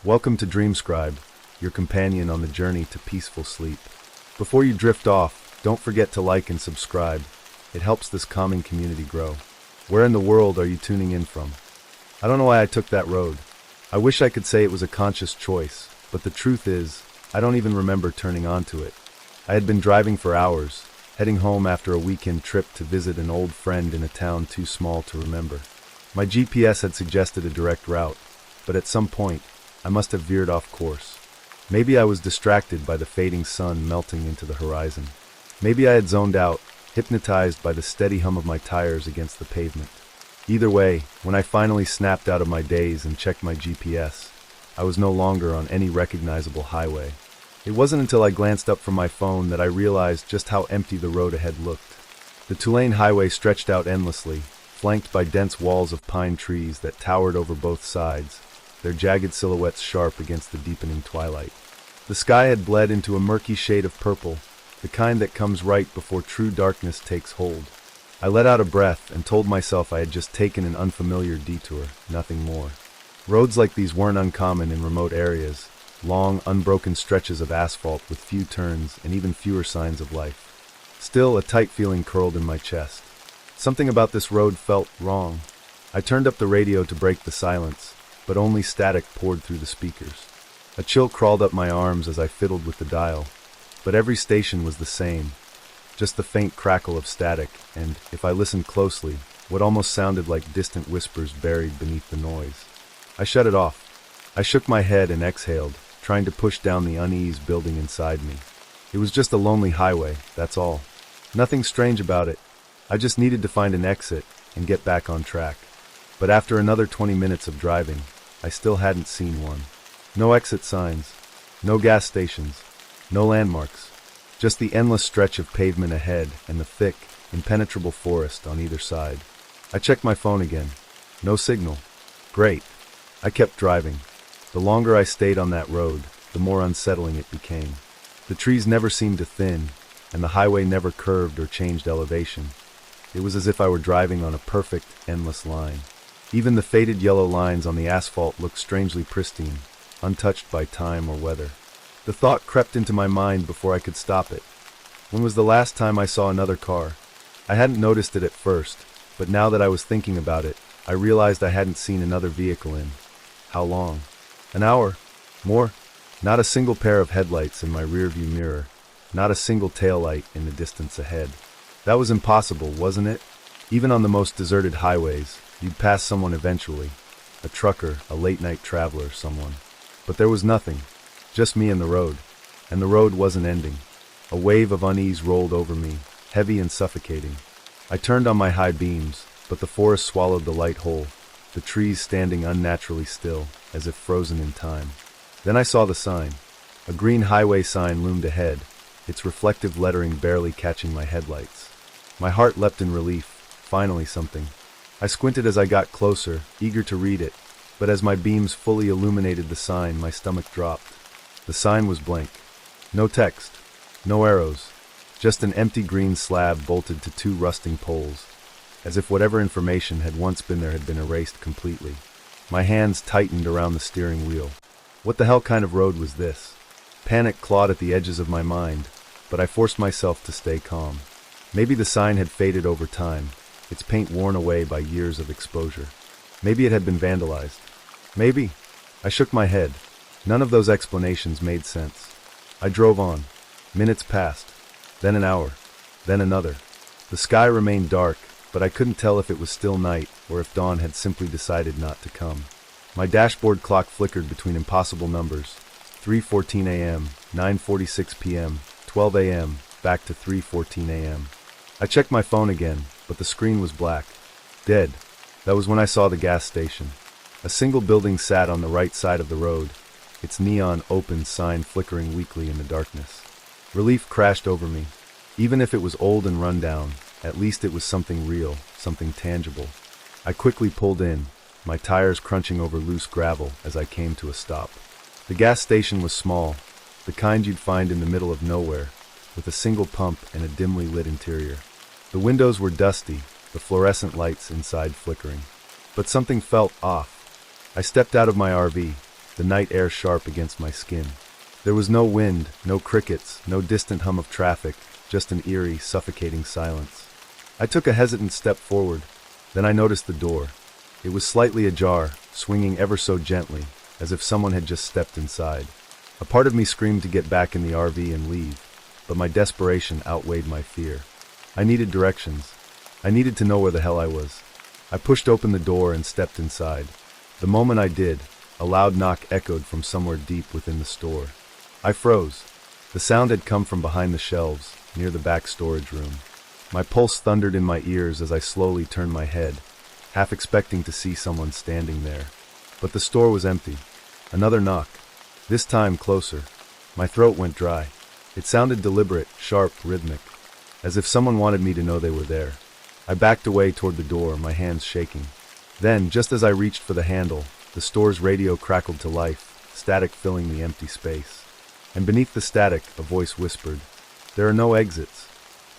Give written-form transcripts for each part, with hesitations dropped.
Welcome to Dreamscribe, your companion on the journey to peaceful sleep. Before you drift off, don't forget to like and subscribe. It helps this calming community grow. Where in the world are you tuning in from? I don't know why I took that road. I wish I could say it was a conscious choice, but the truth is, I don't even remember turning onto it. I had been driving for hours, heading home after a weekend trip to visit an old friend in a town too small to remember. My GPS had suggested a direct route, but at some point, I must have veered off course. Maybe I was distracted by the fading sun melting into the horizon. Maybe I had zoned out, hypnotized by the steady hum of my tires against the pavement. Either way, when I finally snapped out of my daze and checked my GPS, I was no longer on any recognizable highway. It wasn't until I glanced up from my phone that I realized just how empty the road ahead looked. The two-lane highway stretched out endlessly, flanked by dense walls of pine trees that towered over both sides, their jagged silhouettes sharp against the deepening twilight. The sky had bled into a murky shade of purple, the kind that comes right before true darkness takes hold. I let out a breath and told myself I had just taken an unfamiliar detour, nothing more. Roads like these weren't uncommon in remote areas, long, unbroken stretches of asphalt with few turns and even fewer signs of life. Still, a tight feeling curled in my chest. Something about this road felt wrong. I turned up the radio to break the silence, but only static poured through the speakers. A chill crawled up my arms as I fiddled with the dial, but every station was the same, just the faint crackle of static, and, if I listened closely, what almost sounded like distant whispers buried beneath the noise. I shut it off. I shook my head and exhaled, trying to push down the unease building inside me. It was just a lonely highway, that's all. Nothing strange about it. I just needed to find an exit and get back on track. But after another 20 minutes of driving, I still hadn't seen one. No exit signs, no gas stations, no landmarks, just the endless stretch of pavement ahead and the thick, impenetrable forest on either side. I checked my phone again. No signal. Great. I kept driving. The longer I stayed on that road, the more unsettling it became. The trees never seemed to thin, and the highway never curved or changed elevation. It was as if I were driving on a perfect, endless line. Even the faded yellow lines on the asphalt looked strangely pristine, untouched by time or weather. The thought crept into my mind before I could stop it. When was the last time I saw another car? I hadn't noticed it at first, but now that I was thinking about it, I realized I hadn't seen another vehicle in. How long? An hour? More? Not a single pair of headlights in my rearview mirror, not a single taillight in the distance ahead. That was impossible, wasn't it? Even on the most deserted highways, you'd pass someone eventually. A trucker, a late-night traveler, someone. But there was nothing. Just me and the road. And the road wasn't ending. A wave of unease rolled over me, heavy and suffocating. I turned on my high beams, but the forest swallowed the light whole, the trees standing unnaturally still, as if frozen in time. Then I saw the sign. A green highway sign loomed ahead, its reflective lettering barely catching my headlights. My heart leapt in relief. Finally something. I squinted as I got closer, eager to read it, but as my beams fully illuminated the sign, my stomach dropped. The sign was blank. No text. No arrows. Just an empty green slab bolted to two rusting poles, as if whatever information had once been there had been erased completely. My hands tightened around the steering wheel. What the hell kind of road was this? Panic clawed at the edges of my mind, but I forced myself to stay calm. Maybe the sign had faded over time, its paint worn away by years of exposure. Maybe it had been vandalized. Maybe. I shook my head. None of those explanations made sense. I drove on. Minutes passed. Then an hour. Then another. The sky remained dark, but I couldn't tell if it was still night or if dawn had simply decided not to come. My dashboard clock flickered between impossible numbers. 3:14 a.m., 9:46 p.m., 12 a.m., back to 3:14 a.m. I checked my phone again, but the screen was black. Dead. That was when I saw the gas station. A single building sat on the right side of the road, its neon open sign flickering weakly in the darkness. Relief crashed over me. Even if it was old and run down, at least it was something real, something tangible. I quickly pulled in, my tires crunching over loose gravel as I came to a stop. The gas station was small, the kind you'd find in the middle of nowhere, with a single pump and a dimly lit interior. The windows were dusty, the fluorescent lights inside flickering. But something felt off. I stepped out of my RV, the night air sharp against my skin. There was no wind, no crickets, no distant hum of traffic, just an eerie, suffocating silence. I took a hesitant step forward. Then I noticed the door. It was slightly ajar, swinging ever so gently, as if someone had just stepped inside. A part of me screamed to get back in the RV and leave, but my desperation outweighed my fear. I needed directions. I needed to know where the hell I was. I pushed open the door and stepped inside. The moment I did, a loud knock echoed from somewhere deep within the store. I froze. The sound had come from behind the shelves, near the back storage room. My pulse thundered in my ears as I slowly turned my head, half expecting to see someone standing there. But the store was empty. Another knock. This time closer. My throat went dry. It sounded deliberate, sharp, rhythmic, as if someone wanted me to know they were there. I backed away toward the door, my hands shaking. Then, just as I reached for the handle, the store's radio crackled to life, static filling the empty space. And beneath the static, a voice whispered, "There are no exits."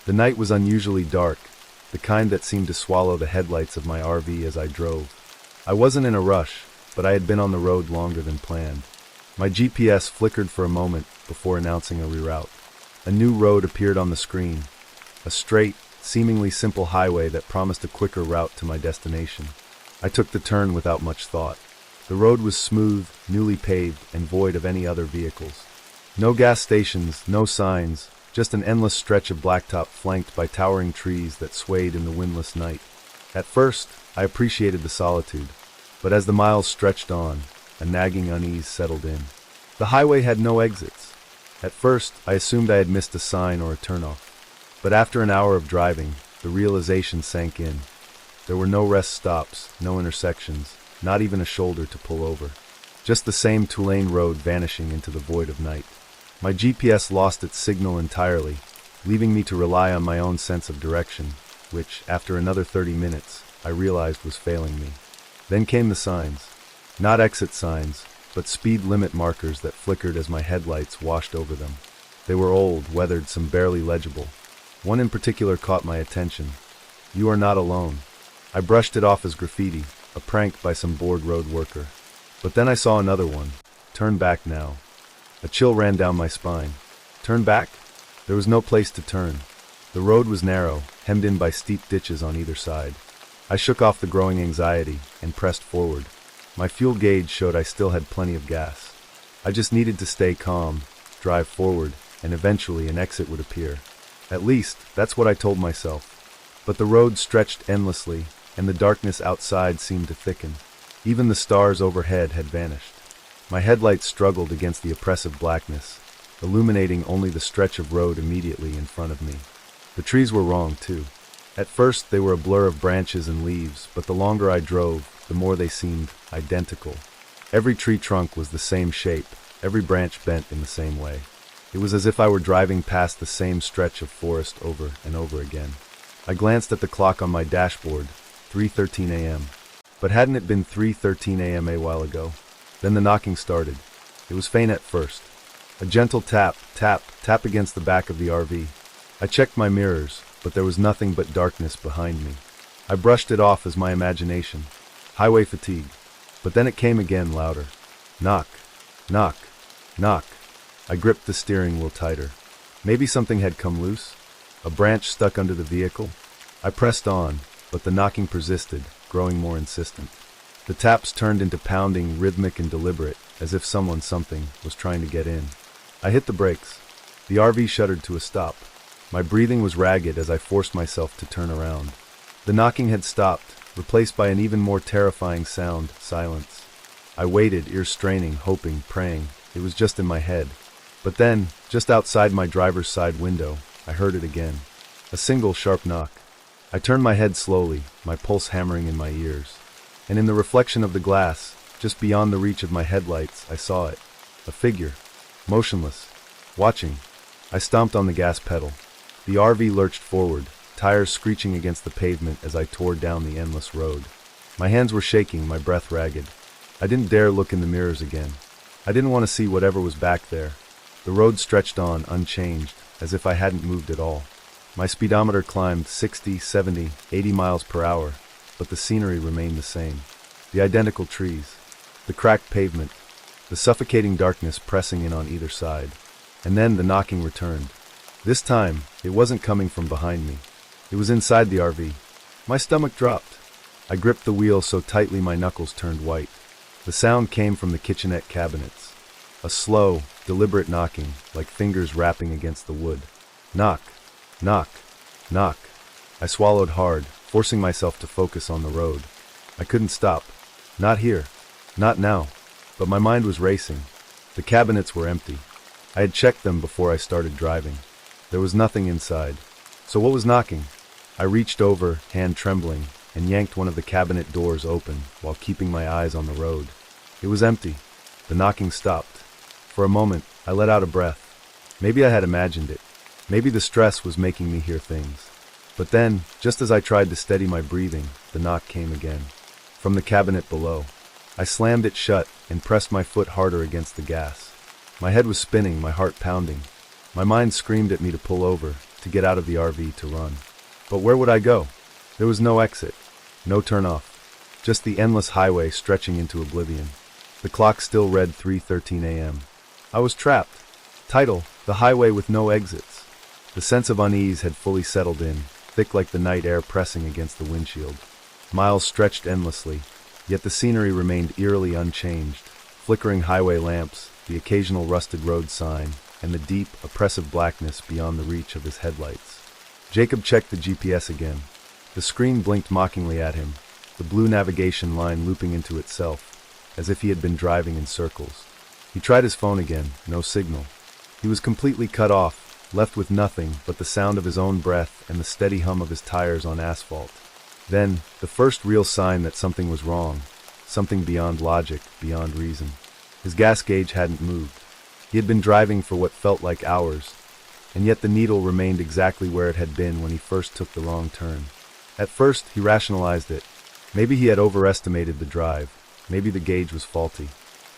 The night was unusually dark, the kind that seemed to swallow the headlights of my RV as I drove. I wasn't in a rush, but I had been on the road longer than planned. My GPS flickered for a moment before announcing a reroute. A new road appeared on the screen, a straight, seemingly simple highway that promised a quicker route to my destination. I took the turn without much thought. The road was smooth, newly paved, and void of any other vehicles. No gas stations, no signs, just an endless stretch of blacktop flanked by towering trees that swayed in the windless night. At first, I appreciated the solitude, but as the miles stretched on, a nagging unease settled in. The highway had no exits. At first, I assumed I had missed a sign or a turnoff. But after an hour of driving, the realization sank in. There were no rest stops, no intersections, not even a shoulder to pull over. Just the same two-lane road vanishing into the void of night. My GPS lost its signal entirely, leaving me to rely on my own sense of direction, which, after another 30 minutes, I realized was failing me. Then came the signs. Not exit signs, but speed limit markers that flickered as my headlights washed over them. They were old, weathered, some barely legible. One in particular caught my attention. "You are not alone." I brushed it off as graffiti, a prank by some bored road worker. But then I saw another one. "Turn back now." A chill ran down my spine. Turn back? There was no place to turn. The road was narrow, hemmed in by steep ditches on either side. I shook off the growing anxiety and pressed forward. My fuel gauge showed I still had plenty of gas. I just needed to stay calm, drive forward, and eventually an exit would appear. At least, that's what I told myself. But the road stretched endlessly, and the darkness outside seemed to thicken. Even the stars overhead had vanished. My headlights struggled against the oppressive blackness, illuminating only the stretch of road immediately in front of me. The trees were wrong, too. At first, they were a blur of branches and leaves, but the longer I drove, the more they seemed identical. Every tree trunk was the same shape, every branch bent in the same way. It was as if I were driving past the same stretch of forest over and over again. I glanced at the clock on my dashboard, 3:13 a.m. But hadn't it been 3:13 a.m. a while ago? Then the knocking started. It was faint at first. A gentle tap, tap, tap against the back of the RV. I checked my mirrors, but there was nothing but darkness behind me. I brushed it off as my imagination. Highway fatigue. But then it came again, louder. Knock, knock, knock. I gripped the steering wheel tighter. Maybe something had come loose? A branch stuck under the vehicle? I pressed on, but the knocking persisted, growing more insistent. The taps turned into pounding, rhythmic and deliberate, as if something was trying to get in. I hit the brakes. The RV shuddered to a stop. My breathing was ragged as I forced myself to turn around. The knocking had stopped, replaced by an even more terrifying sound, silence. I waited, ears straining, hoping, praying. It was just in my head. But then, just outside my driver's side window, I heard it again. A single sharp knock. I turned my head slowly, my pulse hammering in my ears. And in the reflection of the glass, just beyond the reach of my headlights, I saw it. A figure. Motionless. Watching. I stomped on the gas pedal. The RV lurched forward, tires screeching against the pavement as I tore down the endless road. My hands were shaking, my breath ragged. I didn't dare look in the mirrors again. I didn't want to see whatever was back there. The road stretched on, unchanged, as if I hadn't moved at all. My speedometer climbed 60, 70, 80 miles per hour, but the scenery remained the same. The identical trees, the cracked pavement, the suffocating darkness pressing in on either side. And then the knocking returned. This time, it wasn't coming from behind me. It was inside the RV. My stomach dropped. I gripped the wheel so tightly my knuckles turned white. The sound came from the kitchenette cabinets. A slow, deliberate knocking, like fingers rapping against the wood. Knock, knock, knock. I swallowed hard, forcing myself to focus on the road. I couldn't stop. Not here. Not now. But my mind was racing. The cabinets were empty. I had checked them before I started driving. There was nothing inside. So what was knocking? I reached over, hand trembling, and yanked one of the cabinet doors open while keeping my eyes on the road. It was empty. The knocking stopped. For a moment, I let out a breath. Maybe I had imagined it. Maybe the stress was making me hear things. But then, just as I tried to steady my breathing, the knock came again. From the cabinet below. I slammed it shut and pressed my foot harder against the gas. My head was spinning, my heart pounding. My mind screamed at me to pull over, to get out of the RV, to run. But where would I go? There was no exit, no turn-off. Just the endless highway stretching into oblivion. The clock still read 3:13 a.m. I was trapped. Title: The Highway with No Exits. The sense of unease had fully settled in, thick like the night air pressing against the windshield. Miles stretched endlessly, yet the scenery remained eerily unchanged. Flickering highway lamps, the occasional rusted road sign, and the deep, oppressive blackness beyond the reach of his headlights. Jacob checked the GPS again. The screen blinked mockingly at him, the blue navigation line looping into itself, as if he had been driving in circles. He tried his phone again, no signal. He was completely cut off, left with nothing but the sound of his own breath and the steady hum of his tires on asphalt. Then, the first real sign that something was wrong, something beyond logic, beyond reason. His gas gauge hadn't moved. He had been driving for what felt like hours, and yet the needle remained exactly where it had been when he first took the wrong turn. At first, he rationalized it. Maybe he had overestimated the drive, maybe the gauge was faulty.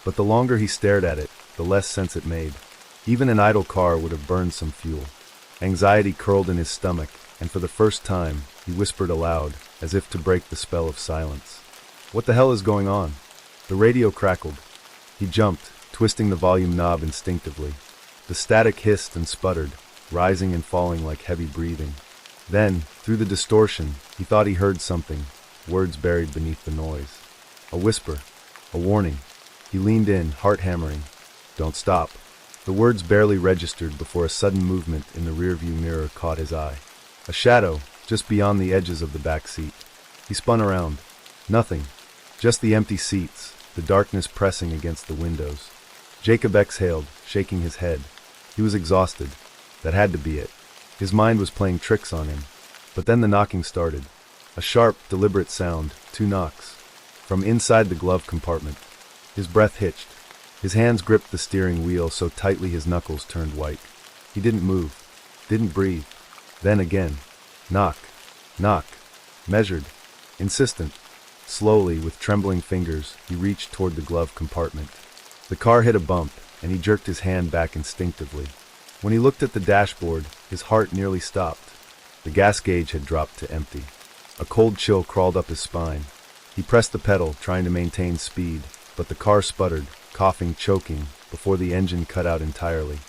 But the longer he stared at it, the less sense it made. Even an idle car would have burned some fuel. Anxiety curled in his stomach, and for the first time, he whispered aloud, as if to break the spell of silence. "What the hell is going on?" The radio crackled. He jumped, twisting the volume knob instinctively. The static hissed and sputtered, rising and falling like heavy breathing. Then, through the distortion, he thought he heard something, words buried beneath the noise. A whisper, a warning. He leaned in, heart hammering. "Don't stop." The words barely registered before a sudden movement in the rearview mirror caught his eye. A shadow, just beyond the edges of the back seat. He spun around. Nothing. Just the empty seats, the darkness pressing against the windows. Jacob exhaled, shaking his head. He was exhausted. That had to be it. His mind was playing tricks on him. But then the knocking started. A sharp, deliberate sound, 2 knocks. From inside the glove compartment. His breath hitched. His hands gripped the steering wheel so tightly his knuckles turned white. He didn't move. Didn't breathe. Then again. Knock. Knock. Measured. Insistent. Slowly, with trembling fingers, he reached toward the glove compartment. The car hit a bump, and he jerked his hand back instinctively. When he looked at the dashboard, his heart nearly stopped. The gas gauge had dropped to empty. A cold chill crawled up his spine. He pressed the pedal, trying to maintain speed, but the car sputtered, coughing, choking, before the engine cut out entirely.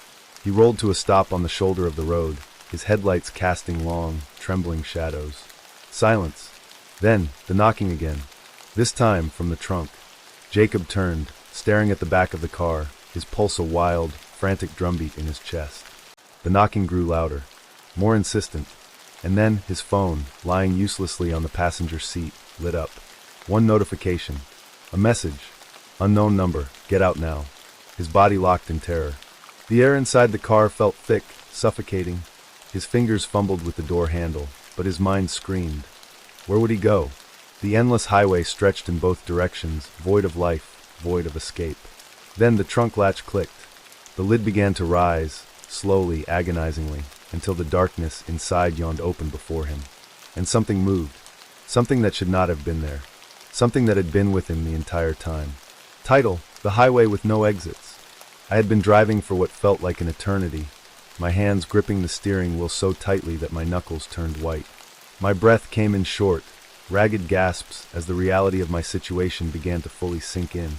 He rolled to a stop on the shoulder of the road, his headlights casting long, trembling shadows. Silence. Then, the knocking again. This time, from the trunk. Jacob turned, staring at the back of the car, his pulse a wild, frantic drumbeat in his chest. The knocking grew louder, more insistent, and then his phone, lying uselessly on the passenger seat, lit up. One notification. A message. Unknown number. Get out now. His body locked in terror. The air inside the car felt thick, suffocating. His fingers fumbled with the door handle, but his mind screamed. Where would he go? The endless highway stretched in both directions, void of life, void of escape. Then the trunk latch clicked. The lid began to rise, slowly, agonizingly, until the darkness inside yawned open before him. And something moved. Something that should not have been there. Something that had been with him the entire time. Title: The Highway with No Exits. I had been driving for what felt like an eternity, my hands gripping the steering wheel so tightly that my knuckles turned white. My breath came in short, ragged gasps as the reality of my situation began to fully sink in.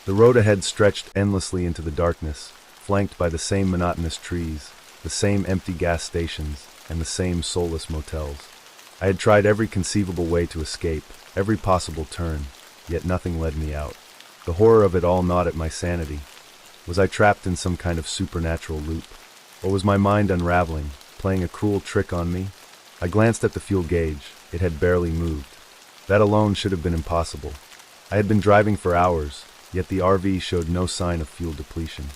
The road ahead stretched endlessly into the darkness, flanked by the same monotonous trees, the same empty gas stations, and the same soulless motels. I had tried every conceivable way to escape, every possible turn, yet nothing led me out. The horror of it all gnawed at my sanity. Was I trapped in some kind of supernatural loop? Or was my mind unraveling, playing a cruel trick on me? I glanced at the fuel gauge. It had barely moved. That alone should have been impossible. I had been driving for hours, yet the RV showed no sign of fuel depletion.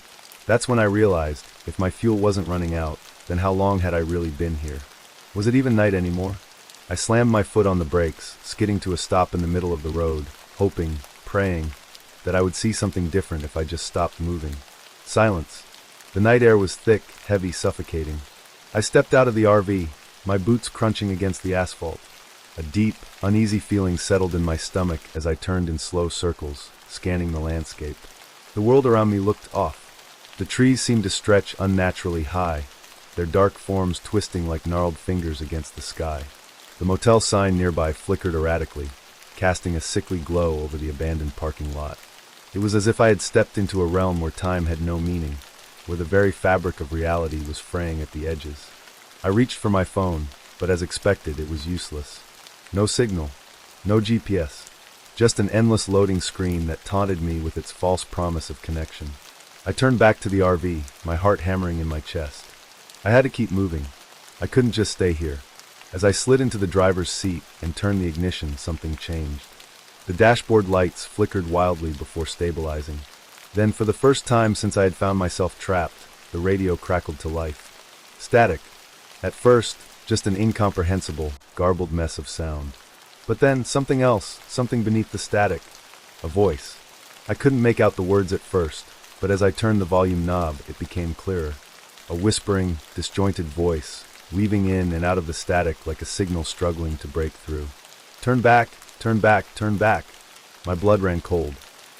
That's when I realized, if my fuel wasn't running out, then how long had I really been here? Was it even night anymore? I slammed my foot on the brakes, skidding to a stop in the middle of the road, hoping, praying, that I would see something different if I just stopped moving. Silence. The night air was thick, heavy, suffocating. I stepped out of the RV, my boots crunching against the asphalt. A deep, uneasy feeling settled in my stomach as I turned in slow circles, scanning the landscape. The world around me looked off. The trees seemed to stretch unnaturally high, their dark forms twisting like gnarled fingers against the sky. The motel sign nearby flickered erratically, casting a sickly glow over the abandoned parking lot. It was as if I had stepped into a realm where time had no meaning, where the very fabric of reality was fraying at the edges. I reached for my phone, but as expected, it was useless. No signal, no GPS, just an endless loading screen that taunted me with its false promise of connection. I turned back to the RV, my heart hammering in my chest. I had to keep moving. I couldn't just stay here. As I slid into the driver's seat and turned the ignition, something changed. The dashboard lights flickered wildly before stabilizing. Then, for the first time since I had found myself trapped, the radio crackled to life. Static. At first, just an incomprehensible, garbled mess of sound. But then, something else, something beneath the static. A voice. I couldn't make out the words at first, but as I turned the volume knob, it became clearer. A whispering, disjointed voice, weaving in and out of the static like a signal struggling to break through. Turn back, turn back, turn back. My blood ran cold.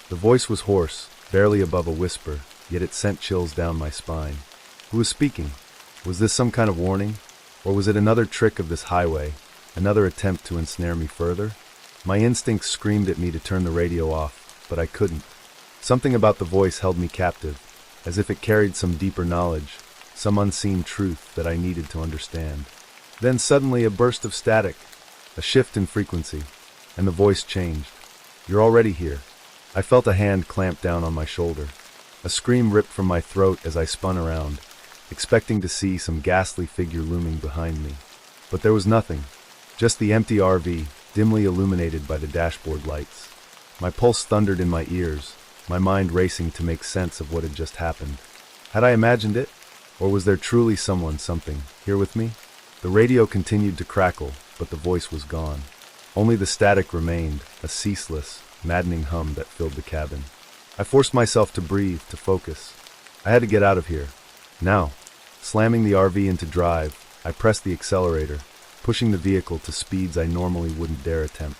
The voice was hoarse, barely above a whisper, yet it sent chills down my spine. Who was speaking? Was this some kind of warning? Or was it another trick of this highway, another attempt to ensnare me further? My instincts screamed at me to turn the radio off, but I couldn't. Something about the voice held me captive, as if it carried some deeper knowledge, some unseen truth that I needed to understand. Then suddenly a burst of static, a shift in frequency, and the voice changed. You're already here. I felt a hand clamp down on my shoulder. A scream ripped from my throat as I spun around, expecting to see some ghastly figure looming behind me. But there was nothing, just the empty RV, dimly illuminated by the dashboard lights. My pulse thundered in my ears, my mind racing to make sense of what had just happened. Had I imagined it? Or was there truly someone, something, here with me? The radio continued to crackle, but the voice was gone. Only the static remained, a ceaseless, maddening hum that filled the cabin. I forced myself to breathe, to focus. I had to get out of here. Now. Slamming the RV into drive, I pressed the accelerator, pushing the vehicle to speeds I normally wouldn't dare attempt.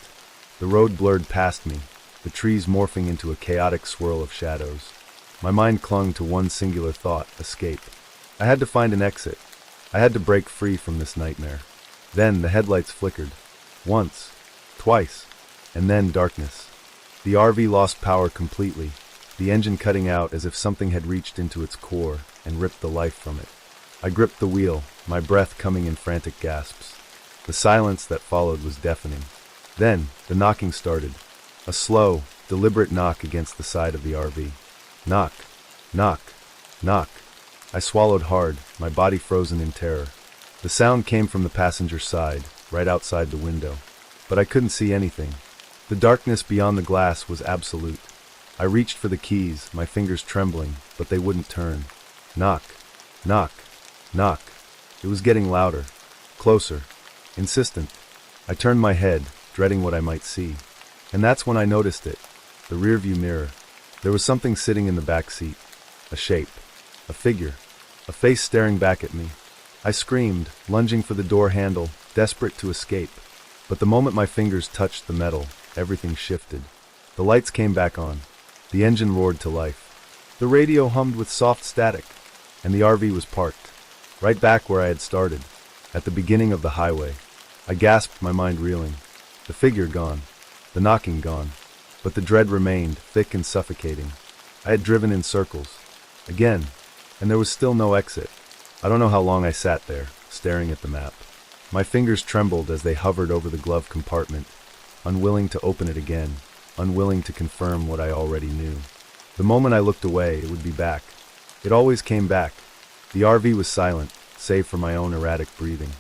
The road blurred past me, the trees morphing into a chaotic swirl of shadows. My mind clung to one singular thought: escape. I had to find an exit. I had to break free from this nightmare. Then the headlights flickered. Once, twice, and then darkness. The RV lost power completely, the engine cutting out as if something had reached into its core and ripped the life from it. I gripped the wheel, my breath coming in frantic gasps. The silence that followed was deafening. Then, the knocking started. A slow, deliberate knock against the side of the RV. Knock, knock, knock. I swallowed hard, my body frozen in terror. The sound came from the passenger side, right outside the window. But I couldn't see anything. The darkness beyond the glass was absolute. I reached for the keys, my fingers trembling, but they wouldn't turn. Knock, knock, knock. It was getting louder, closer, insistent. I turned my head, dreading what I might see. And that's when I noticed it, the rearview mirror. There was something sitting in the back seat. A shape, a figure, a face staring back at me. I screamed, lunging for the door handle, desperate to escape. But the moment my fingers touched the metal, everything shifted. The lights came back on. The engine roared to life. The radio hummed with soft static, and the RV was parked, right back where I had started, at the beginning of the highway. I gasped, my mind reeling. The figure gone, the knocking gone, but the dread remained, thick and suffocating. I had driven in circles. Again. And there was still no exit. I don't know how long I sat there, staring at the map. My fingers trembled as they hovered over the glove compartment, unwilling to open it again, unwilling to confirm what I already knew. The moment I looked away, it would be back. It always came back. The RV was silent, save for my own erratic breathing.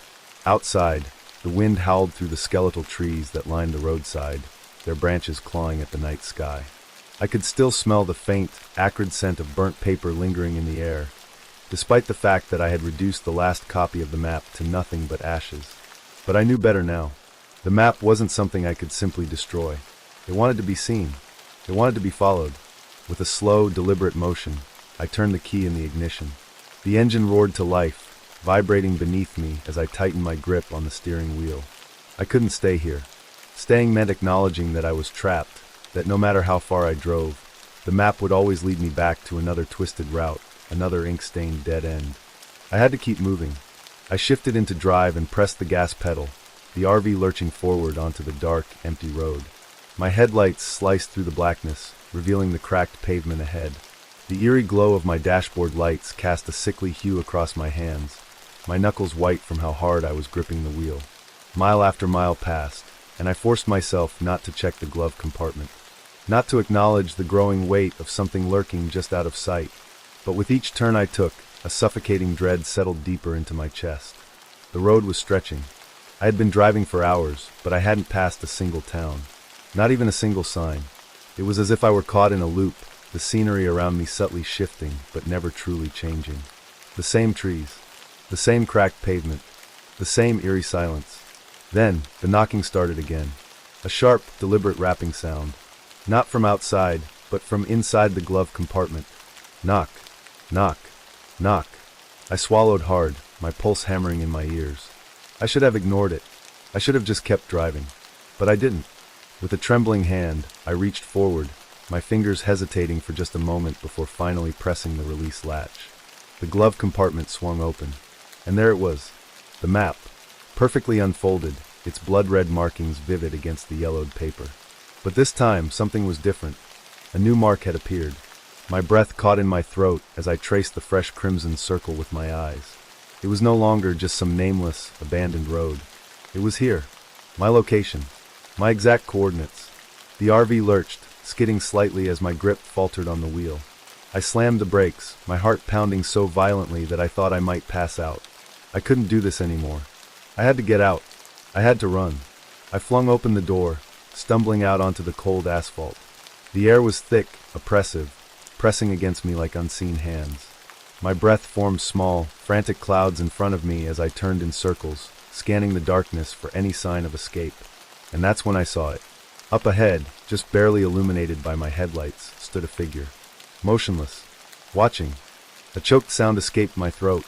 Outside, the wind howled through the skeletal trees that lined the roadside, their branches clawing at the night sky. I could still smell the faint, acrid scent of burnt paper lingering in the air, despite the fact that I had reduced the last copy of the map to nothing but ashes. But I knew better now. The map wasn't something I could simply destroy. It wanted to be seen. It wanted to be followed. With a slow, deliberate motion, I turned the key in the ignition. The engine roared to life, vibrating beneath me as I tightened my grip on the steering wheel. I couldn't stay here. Staying meant acknowledging that I was trapped, that no matter how far I drove, the map would always lead me back to another twisted route, another ink-stained dead end. I had to keep moving. I shifted into drive and pressed the gas pedal, the RV lurching forward onto the dark, empty road. My headlights sliced through the blackness, revealing the cracked pavement ahead. The eerie glow of my dashboard lights cast a sickly hue across my hands, my knuckles white from how hard I was gripping the wheel. Mile after mile passed, and I forced myself not to check the glove compartment, not to acknowledge the growing weight of something lurking just out of sight. But with each turn I took, a suffocating dread settled deeper into my chest. The road was stretching. I had been driving for hours, but I hadn't passed a single town. Not even a single sign. It was as if I were caught in a loop, the scenery around me subtly shifting, but never truly changing. The same trees, the same cracked pavement, the same eerie silence. Then, the knocking started again. A sharp, deliberate rapping sound. Not from outside, but from inside the glove compartment. Knock, knock, knock. I swallowed hard, my pulse hammering in my ears. I should have ignored it. I should have just kept driving. But I didn't. With a trembling hand, I reached forward, my fingers hesitating for just a moment before finally pressing the release latch. The glove compartment swung open. And there it was. The map. Perfectly unfolded, its blood-red markings vivid against the yellowed paper. But this time, something was different. A new mark had appeared. My breath caught in my throat as I traced the fresh crimson circle with my eyes. It was no longer just some nameless, abandoned road. It was here. My location. My exact coordinates. The RV lurched, skidding slightly as my grip faltered on the wheel. I slammed the brakes, my heart pounding so violently that I thought I might pass out. I couldn't do this anymore. I had to get out. I had to run. I flung open the door, stumbling out onto the cold asphalt. The air was thick, oppressive, pressing against me like unseen hands. My breath formed small, frantic clouds in front of me as I turned in circles, scanning the darkness for any sign of escape. And that's when I saw it. Up ahead, just barely illuminated by my headlights, stood a figure. Motionless. Watching. A choked sound escaped my throat.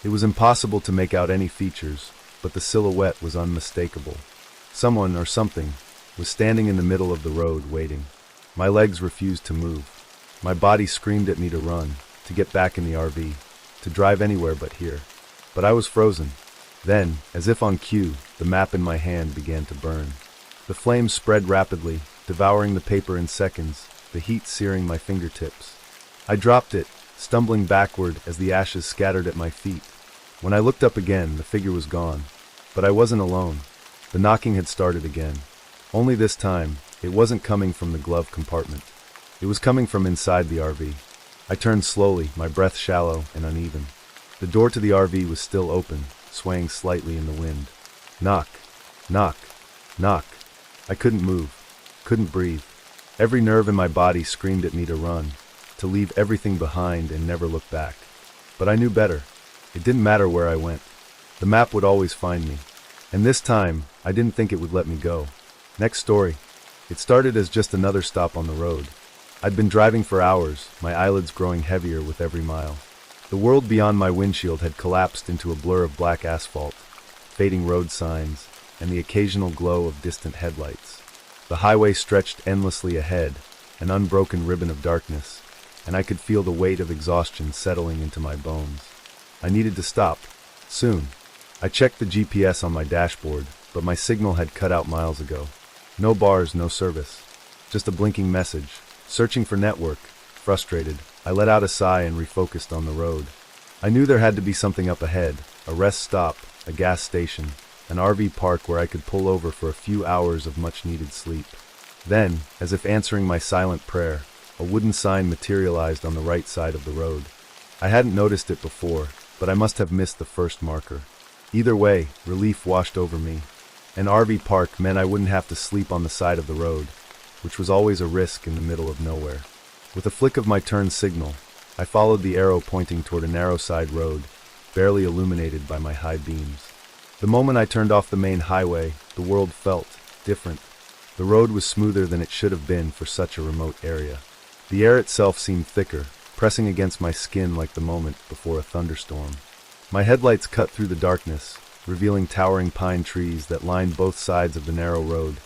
It was impossible to make out any features, but the silhouette was unmistakable. Someone, or something, was standing in the middle of the road, waiting. My legs refused to move. My body screamed at me to run, to get back in the RV, to drive anywhere but here. But I was frozen. Then, as if on cue, the map in my hand began to burn. The flames spread rapidly, devouring the paper in seconds, the heat searing my fingertips. I dropped it, stumbling backward as the ashes scattered at my feet. When I looked up again, the figure was gone. But I wasn't alone. The knocking had started again. Only this time, it wasn't coming from the glove compartment. It was coming from inside the RV. I turned slowly, my breath shallow and uneven. The door to the RV was still open, swaying slightly in the wind. Knock, knock, knock. I couldn't move, couldn't breathe. Every nerve in my body screamed at me to run, to leave everything behind and never look back. But I knew better. It didn't matter where I went. The map would always find me. And this time, I didn't think it would let me go. Next story. It started as just another stop on the road. I'd been driving for hours, my eyelids growing heavier with every mile. The world beyond my windshield had collapsed into a blur of black asphalt, fading road signs, and the occasional glow of distant headlights. The highway stretched endlessly ahead, an unbroken ribbon of darkness, and I could feel the weight of exhaustion settling into my bones. I needed to stop. Soon. I checked the GPS on my dashboard, but my signal had cut out miles ago. No bars, no service. Just a blinking message. Searching for network. Frustrated, I let out a sigh and refocused on the road. I knew there had to be something up ahead, a rest stop, a gas station, an RV park where I could pull over for a few hours of much-needed sleep. Then, as if answering my silent prayer, a wooden sign materialized on the right side of the road. I hadn't noticed it before, but I must have missed the first marker. Either way, relief washed over me. An RV park meant I wouldn't have to sleep on the side of the road, which was always a risk in the middle of nowhere. With a flick of my turn signal, I followed the arrow pointing toward a narrow side road, barely illuminated by my high beams. The moment I turned off the main highway, the world felt different. The road was smoother than it should have been for such a remote area. The air itself seemed thicker, pressing against my skin like the moment before a thunderstorm. My headlights cut through the darkness, revealing towering pine trees that lined both sides of the narrow road,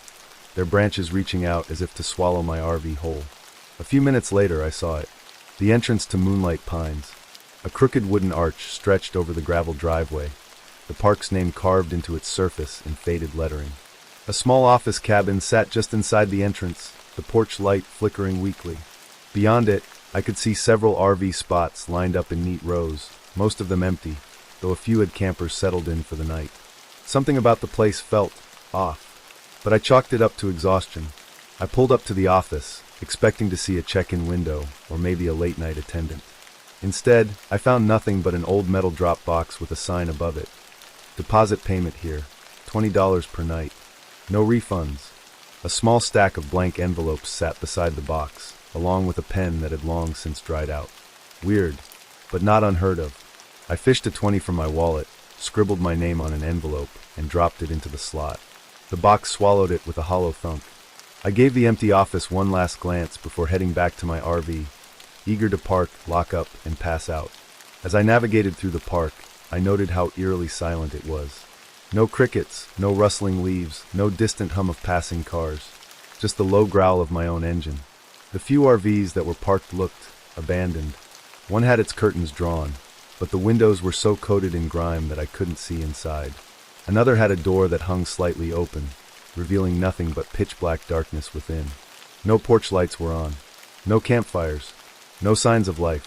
their branches reaching out as if to swallow my RV whole. A few minutes later, I saw it. The entrance to Moonlight Pines. A crooked wooden arch stretched over the gravel driveway, the park's name carved into its surface in faded lettering. A small office cabin sat just inside the entrance, the porch light flickering weakly. Beyond it, I could see several RV spots lined up in neat rows, most of them empty, though a few had campers settled in for the night. Something about the place felt off, but I chalked it up to exhaustion. I pulled up to the office, expecting to see a check-in window or maybe a late-night attendant. Instead, I found nothing but an old metal drop box with a sign above it. Deposit payment here, $20 per night. No refunds. A small stack of blank envelopes sat beside the box, along with a pen that had long since dried out. Weird, but not unheard of. I fished a 20 from my wallet, scribbled my name on an envelope, and dropped it into the slot. The box swallowed it with a hollow thunk. I gave the empty office one last glance before heading back to my RV, eager to park, lock up, and pass out. As I navigated through the park, I noted how eerily silent it was. No crickets, no rustling leaves, no distant hum of passing cars. Just the low growl of my own engine. The few RVs that were parked looked abandoned. One had its curtains drawn, but the windows were so coated in grime that I couldn't see inside. Another had a door that hung slightly open, revealing nothing but pitch-black darkness within. No porch lights were on. No campfires. No signs of life.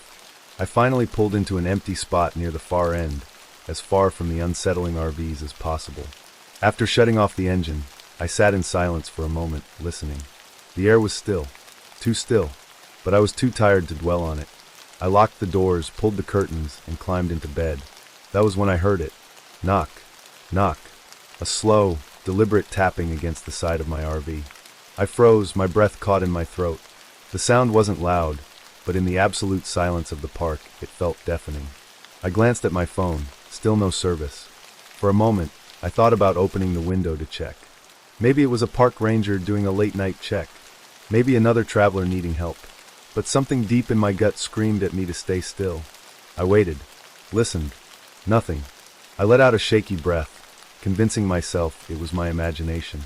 I finally pulled into an empty spot near the far end, as far from the unsettling RVs as possible. After shutting off the engine, I sat in silence for a moment, listening. The air was still. Too still. But I was too tired to dwell on it. I locked the doors, pulled the curtains, and climbed into bed. That was when I heard it. Knock. Knock. A slow, deliberate tapping against the side of my RV. I froze, my breath caught in my throat. The sound wasn't loud, but in the absolute silence of the park, it felt deafening. I glanced at my phone. Still no service. For a moment, I thought about opening the window to check. Maybe it was a park ranger doing a late-night check. Maybe another traveler needing help. But something deep in my gut screamed at me to stay still. I waited. Listened. Nothing. I let out a shaky breath, convincing myself it was my imagination.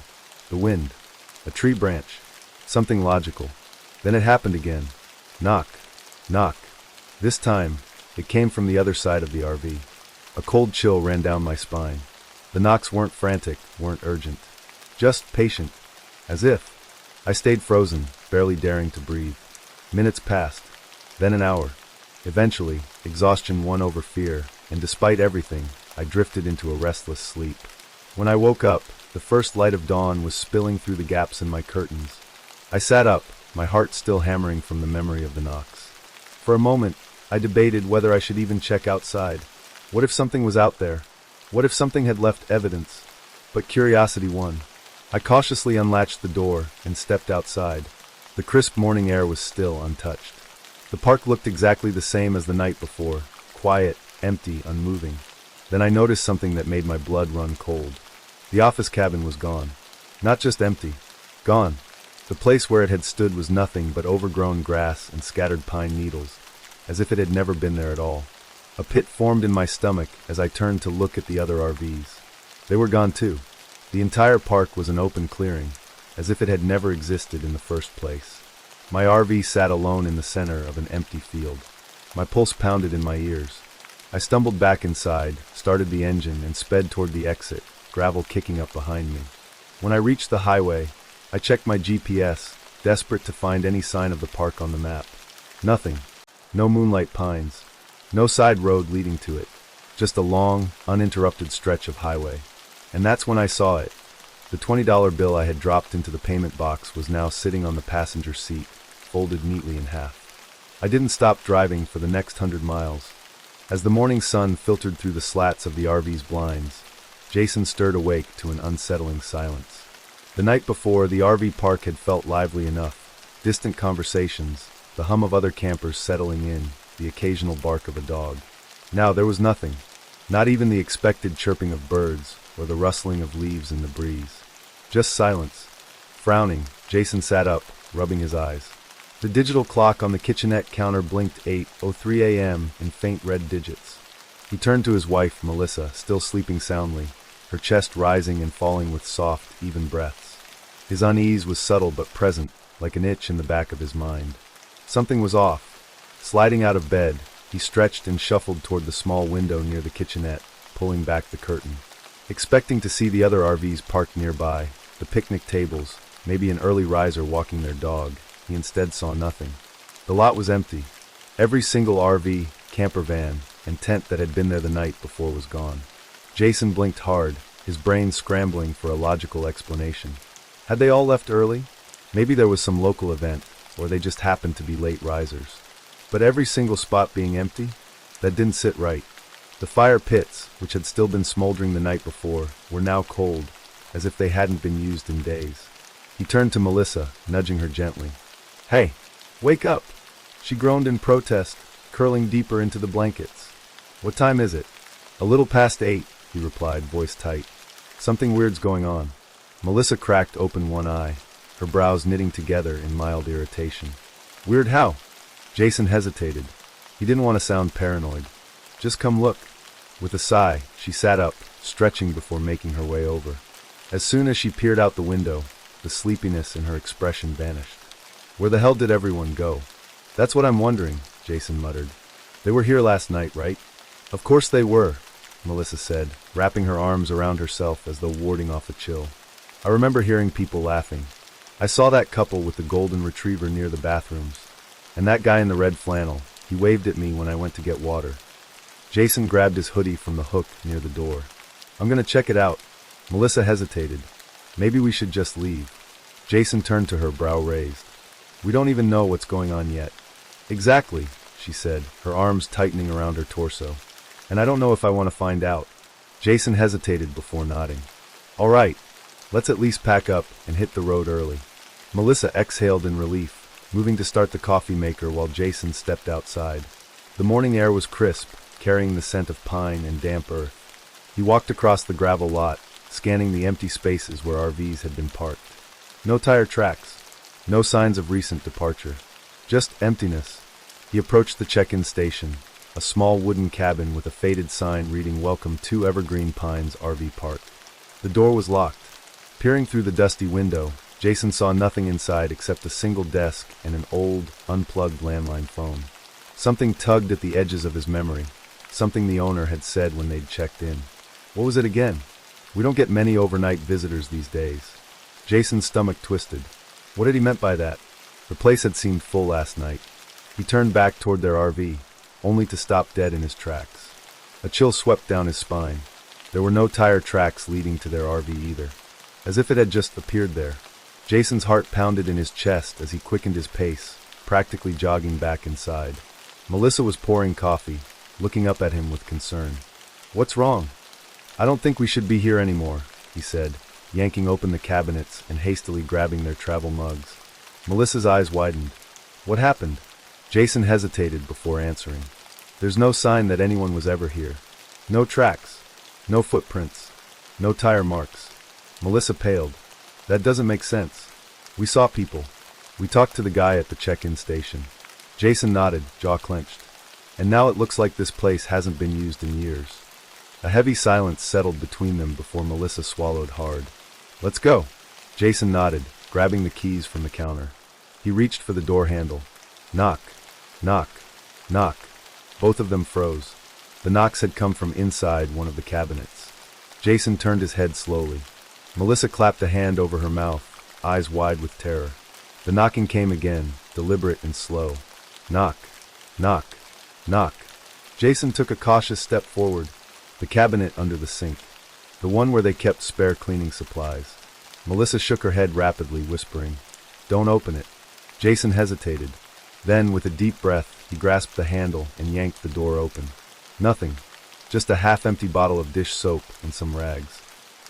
The wind. A tree branch. Something logical. Then it happened again. Knock. Knock. This time, it came from the other side of the RV. A cold chill ran down my spine. The knocks weren't frantic, weren't urgent. Just patient. As if. I stayed frozen, barely daring to breathe. Minutes passed. Then an hour. Eventually, exhaustion won over fear, and despite everything, I drifted into a restless sleep. When I woke up, the first light of dawn was spilling through the gaps in my curtains. I sat up, my heart still hammering from the memory of the knocks. For a moment, I debated whether I should even check outside. What if something was out there? What if something had left evidence? But curiosity won. I cautiously unlatched the door and stepped outside. The crisp morning air was still untouched. The park looked exactly the same as the night before, quiet, empty, unmoving. Then I noticed something that made my blood run cold. The office cabin was gone. Not just empty. Gone. The place where it had stood was nothing but overgrown grass and scattered pine needles, as if it had never been there at all. A pit formed in my stomach as I turned to look at the other RVs. They were gone too. The entire park was an open clearing, as if it had never existed in the first place. My RV sat alone in the center of an empty field. My pulse pounded in my ears. I stumbled back inside, started the engine, and sped toward the exit, gravel kicking up behind me. When I reached the highway, I checked my GPS, desperate to find any sign of the park on the map. Nothing. No moonlight pines. No side road leading to it. Just a long, uninterrupted stretch of highway. And that's when I saw it. The $20 bill I had dropped into the payment box was now sitting on the passenger seat, folded neatly in half. I didn't stop driving for the next 100 miles. As the morning sun filtered through the slats of the RV's blinds, Jason stirred awake to an unsettling silence. The night before, the RV park had felt lively enough. Distant conversations, the hum of other campers settling in, the occasional bark of a dog. Now there was nothing. Not even the expected chirping of birds or the rustling of leaves in the breeze. Just silence. Frowning, Jason sat up, rubbing his eyes. The digital clock on the kitchenette counter blinked 8:03 a.m. in faint red digits. He turned to his wife, Melissa, still sleeping soundly, her chest rising and falling with soft, even breaths. His unease was subtle but present, like an itch in the back of his mind. Something was off. Sliding out of bed, he stretched and shuffled toward the small window near the kitchenette, pulling back the curtain. Expecting to see the other RVs parked nearby, the picnic tables, maybe an early riser walking their dog, he instead saw nothing. The lot was empty. Every single RV, camper van, and tent that had been there the night before was gone. Jason blinked hard, his brain scrambling for a logical explanation. Had they all left early? Maybe there was some local event, or they just happened to be late risers. But every single spot being empty? That didn't sit right. The fire pits, which had still been smoldering the night before, were now cold, as if they hadn't been used in days. He turned to Melissa, nudging her gently. "Hey, wake up!" She groaned in protest, curling deeper into the blankets. "What time is it?" "A little past 8, he replied, voice tight. "Something weird's going on." Melissa cracked open one eye, her brows knitting together in mild irritation. "Weird how?" Jason hesitated. He didn't want to sound paranoid. "Just come look." With a sigh, she sat up, stretching before making her way over. As soon as she peered out the window, the sleepiness in her expression vanished. "Where the hell did everyone go?" "That's what I'm wondering," Jason muttered. "They were here last night, right?" "Of course they were," Melissa said, wrapping her arms around herself as though warding off a chill. "I remember hearing people laughing. I saw that couple with the golden retriever near the bathrooms. And that guy in the red flannel, he waved at me when I went to get water." Jason grabbed his hoodie from the hook near the door. "I'm gonna check it out." Melissa hesitated. "Maybe we should just leave." Jason turned to her, brow raised. "We don't even know what's going on yet." "Exactly," she said, her arms tightening around her torso. "And I don't know if I want to find out." Jason hesitated before nodding. "All right, let's at least pack up and hit the road early." Melissa exhaled in relief, moving to start the coffee maker while Jason stepped outside. The morning air was crisp, carrying the scent of pine and damp earth. He walked across the gravel lot, scanning the empty spaces where RVs had been parked. No tire tracks, no signs of recent departure, just emptiness. He approached the check-in station, a small wooden cabin with a faded sign reading "Welcome to Evergreen Pines RV Park." The door was locked. Peering through the dusty window, Jason saw nothing inside except a single desk and an old, unplugged landline phone. Something tugged at the edges of his memory, something the owner had said when they'd checked in. What was it again? "We don't get many overnight visitors these days." Jason's stomach twisted. What had he meant by that? The place had seemed full last night. He turned back toward their RV, only to stop dead in his tracks. A chill swept down his spine. There were no tire tracks leading to their RV either, as if it had just appeared there. Jason's heart pounded in his chest as he quickened his pace, practically jogging back inside. Melissa was pouring coffee, looking up at him with concern. "What's wrong?" "I don't think we should be here anymore," he said, yanking open the cabinets and hastily grabbing their travel mugs. Melissa's eyes widened. "What happened?" Jason hesitated before answering. "There's no sign that anyone was ever here. No tracks, no footprints, no tire marks." Melissa paled. "That doesn't make sense. We saw people. We talked to the guy at the check-in station." Jason nodded, jaw clenched. "And now it looks like this place hasn't been used in years." A heavy silence settled between them before Melissa swallowed hard. "Let's go." Jason nodded, grabbing the keys from the counter. He reached for the door handle. Knock, knock, knock. Both of them froze. The knocks had come from inside one of the cabinets. Jason turned his head slowly. Melissa clapped a hand over her mouth, eyes wide with terror. The knocking came again, deliberate and slow. Knock, knock, knock. Jason took a cautious step forward. The cabinet under the sink. The one where they kept spare cleaning supplies. Melissa shook her head rapidly, whispering, "Don't open it." Jason hesitated. Then, with a deep breath, he grasped the handle and yanked the door open. Nothing. Just a half-empty bottle of dish soap and some rags.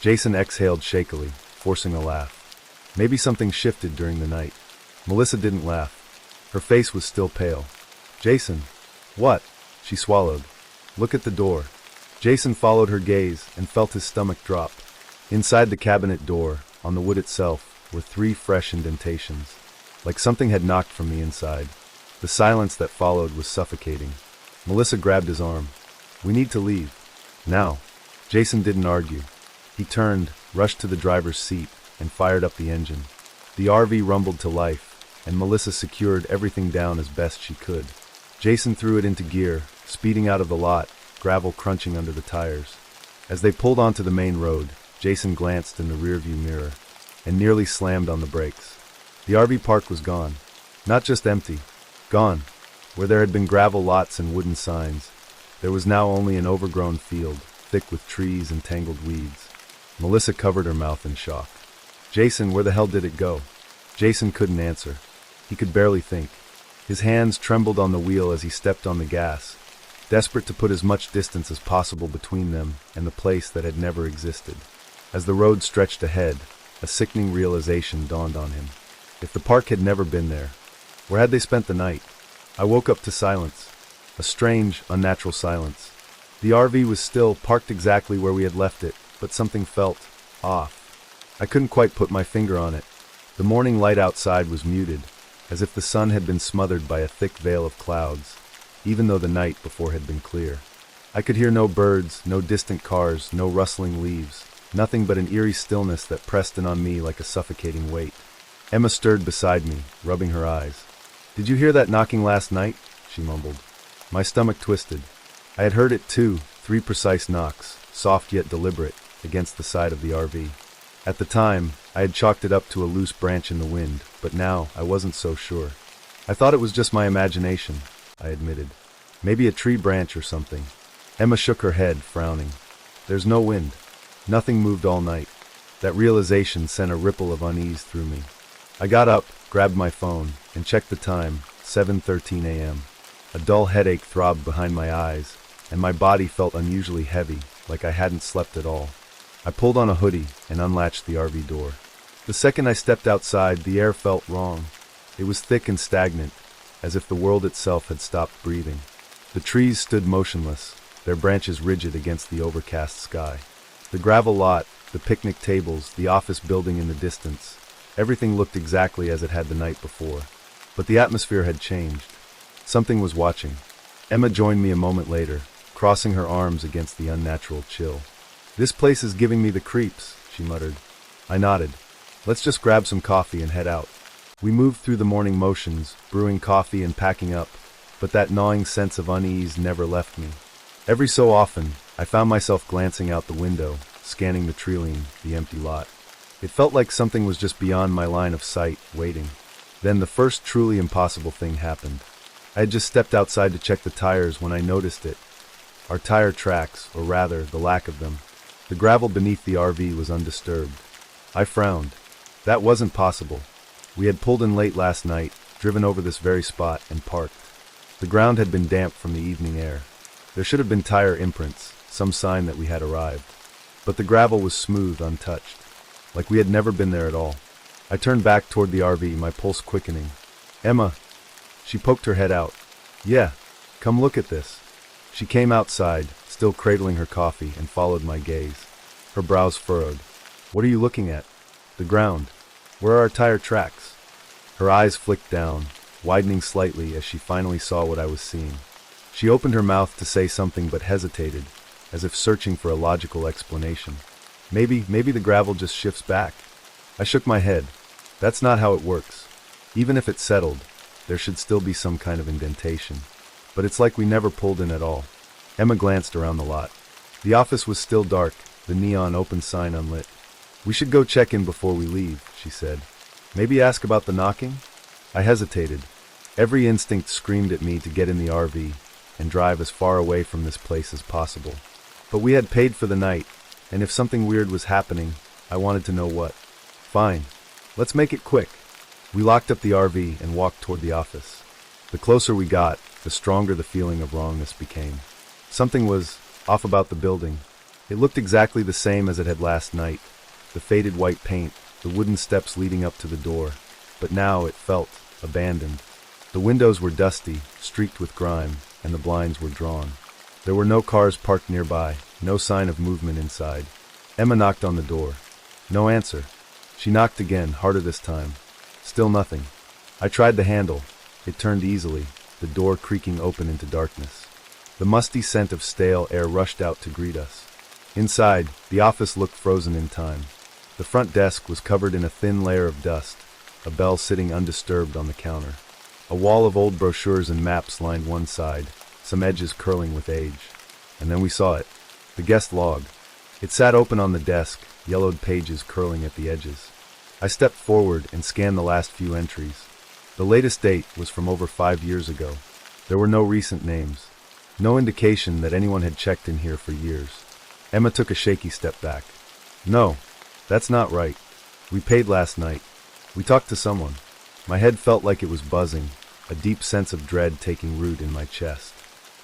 Jason exhaled shakily, forcing a laugh. Maybe something shifted during the night. Melissa didn't laugh. Her face was still pale. "Jason." "What?" She swallowed. "Look at the door." Jason followed her gaze and felt his stomach drop. Inside the cabinet door, on the wood itself, were 3 fresh indentations. Like something had knocked from the inside. The silence that followed was suffocating. Melissa grabbed his arm. "We need to leave. Now." Jason didn't argue. He turned, rushed to the driver's seat, and fired up the engine. The RV rumbled to life, and Melissa secured everything down as best she could. Jason threw it into gear, speeding out of the lot, gravel crunching under the tires. As they pulled onto the main road, Jason glanced in the rearview mirror and nearly slammed on the brakes. The RV park was gone. Not just empty. Gone. Where there had been gravel lots and wooden signs, there was now only an overgrown field, thick with trees and tangled weeds. Melissa covered her mouth in shock. "Jason, where the hell did it go?" Jason couldn't answer. He could barely think. His hands trembled on the wheel as he stepped on the gas, desperate to put as much distance as possible between them and the place that had never existed. As the road stretched ahead, a sickening realization dawned on him. If the park had never been there, where had they spent the night? I woke up to silence. A strange, unnatural silence. The RV was still, parked exactly where we had left it, but something felt off. I couldn't quite put my finger on it. The morning light outside was muted, as if the sun had been smothered by a thick veil of clouds, even though the night before had been clear. I could hear no birds, no distant cars, no rustling leaves, nothing but an eerie stillness that pressed in on me like a suffocating weight. Emma stirred beside me, rubbing her eyes. "Did you hear that knocking last night?" she mumbled. My stomach twisted. I had heard it too, 3 precise knocks, soft yet deliberate, against the side of the RV. At the time, I had chalked it up to a loose branch in the wind, but now I wasn't so sure. "I thought it was just my imagination," I admitted. "Maybe a tree branch or something." Emma shook her head, frowning. "There's no wind. Nothing moved all night." That realization sent a ripple of unease through me. I got up, grabbed my phone, and checked the time, 7:13 a.m. A dull headache throbbed behind my eyes, and my body felt unusually heavy, like I hadn't slept at all. I pulled on a hoodie and unlatched the RV door. The second I stepped outside, the air felt wrong. It was thick and stagnant, as if the world itself had stopped breathing. The trees stood motionless, their branches rigid against the overcast sky. The gravel lot, the picnic tables, the office building in the distance, everything looked exactly as it had the night before. But the atmosphere had changed. Something was watching. Emma joined me a moment later, crossing her arms against the unnatural chill. "This place is giving me the creeps," she muttered. I nodded. "Let's just grab some coffee and head out." We moved through the morning motions, brewing coffee and packing up, but that gnawing sense of unease never left me. Every so often, I found myself glancing out the window, scanning the treeline, the empty lot. It felt like something was just beyond my line of sight, waiting. Then the first truly impossible thing happened. I had just stepped outside to check the tires when I noticed it. Our tire tracks, or rather, the lack of them. The gravel beneath the RV was undisturbed. I frowned. That wasn't possible. We had pulled in late last night, driven over this very spot, and parked. The ground had been damp from the evening air. There should have been tire imprints, some sign that we had arrived. But the gravel was smooth, untouched, like we had never been there at all. I turned back toward the RV, my pulse quickening. "Emma." She poked her head out. "Yeah, come look at this." She came outside, still cradling her coffee, and followed my gaze. Her brows furrowed. "What are you looking at?" "The ground. Where are our tire tracks?" Her eyes flicked down, widening slightly as she finally saw what I was seeing. She opened her mouth to say something but hesitated, as if searching for a logical explanation. Maybe the gravel just shifts back." I shook my head. "That's not how it works. Even if it settled, there should still be some kind of indentation. But it's like we never pulled in at all." Emma glanced around the lot. The office was still dark, the neon open sign unlit. "We should go check in before we leave," she said. "Maybe ask about the knocking?" I hesitated. Every instinct screamed at me to get in the RV and drive as far away from this place as possible. But we had paid for the night, and if something weird was happening, I wanted to know what. Fine. Let's make it quick. We locked up the RV and walked toward the office. The closer we got, the stronger the feeling of wrongness became. Something was off about the building. It looked exactly the same as it had last night. The faded white paint, the wooden steps leading up to the door. But now it felt abandoned. The windows were dusty, streaked with grime, and the blinds were drawn. There were no cars parked nearby, no sign of movement inside. Emma knocked on the door. No answer. She knocked again, harder this time. Still nothing. I tried the handle. It turned easily, the door creaking open into darkness. The musty scent of stale air rushed out to greet us. Inside, the office looked frozen in time. The front desk was covered in a thin layer of dust, a bell sitting undisturbed on the counter. A wall of old brochures and maps lined one side, some edges curling with age. And then we saw it. The guest log. It sat open on the desk, yellowed pages curling at the edges. I stepped forward and scanned the last few entries. The latest date was from over 5 years ago. There were no recent names. No indication that anyone had checked in here for years. Emma took a shaky step back. No, that's not right. We paid last night. We talked to someone. My head felt like it was buzzing, a deep sense of dread taking root in my chest.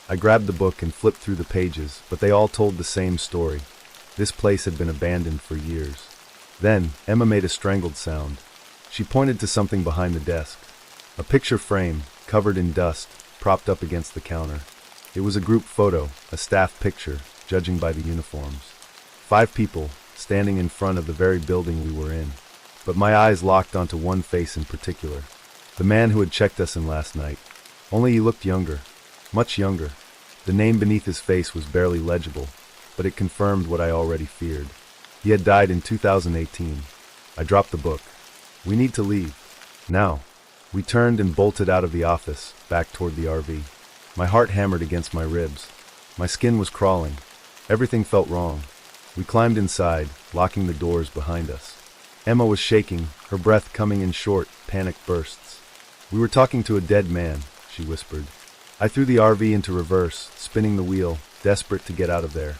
I grabbed the book and flipped through the pages, but they all told the same story. This place had been abandoned for years. Then, Emma made a strangled sound. She pointed to something behind the desk. A picture frame, covered in dust, propped up against the counter. It was a group photo, a staff picture, judging by the uniforms. 5 people, standing in front of the very building we were in. But my eyes locked onto one face in particular. The man who had checked us in last night. Only he looked younger. Much younger. The name beneath his face was barely legible, but it confirmed what I already feared. He had died in 2018. I dropped the book. We need to leave. Now. We turned and bolted out of the office, back toward the RV. My heart hammered against my ribs. My skin was crawling. Everything felt wrong. We climbed inside, locking the doors behind us. Emma was shaking, her breath coming in short, panicked bursts. We were talking to a dead man, she whispered. I threw the RV into reverse, spinning the wheel, desperate to get out of there.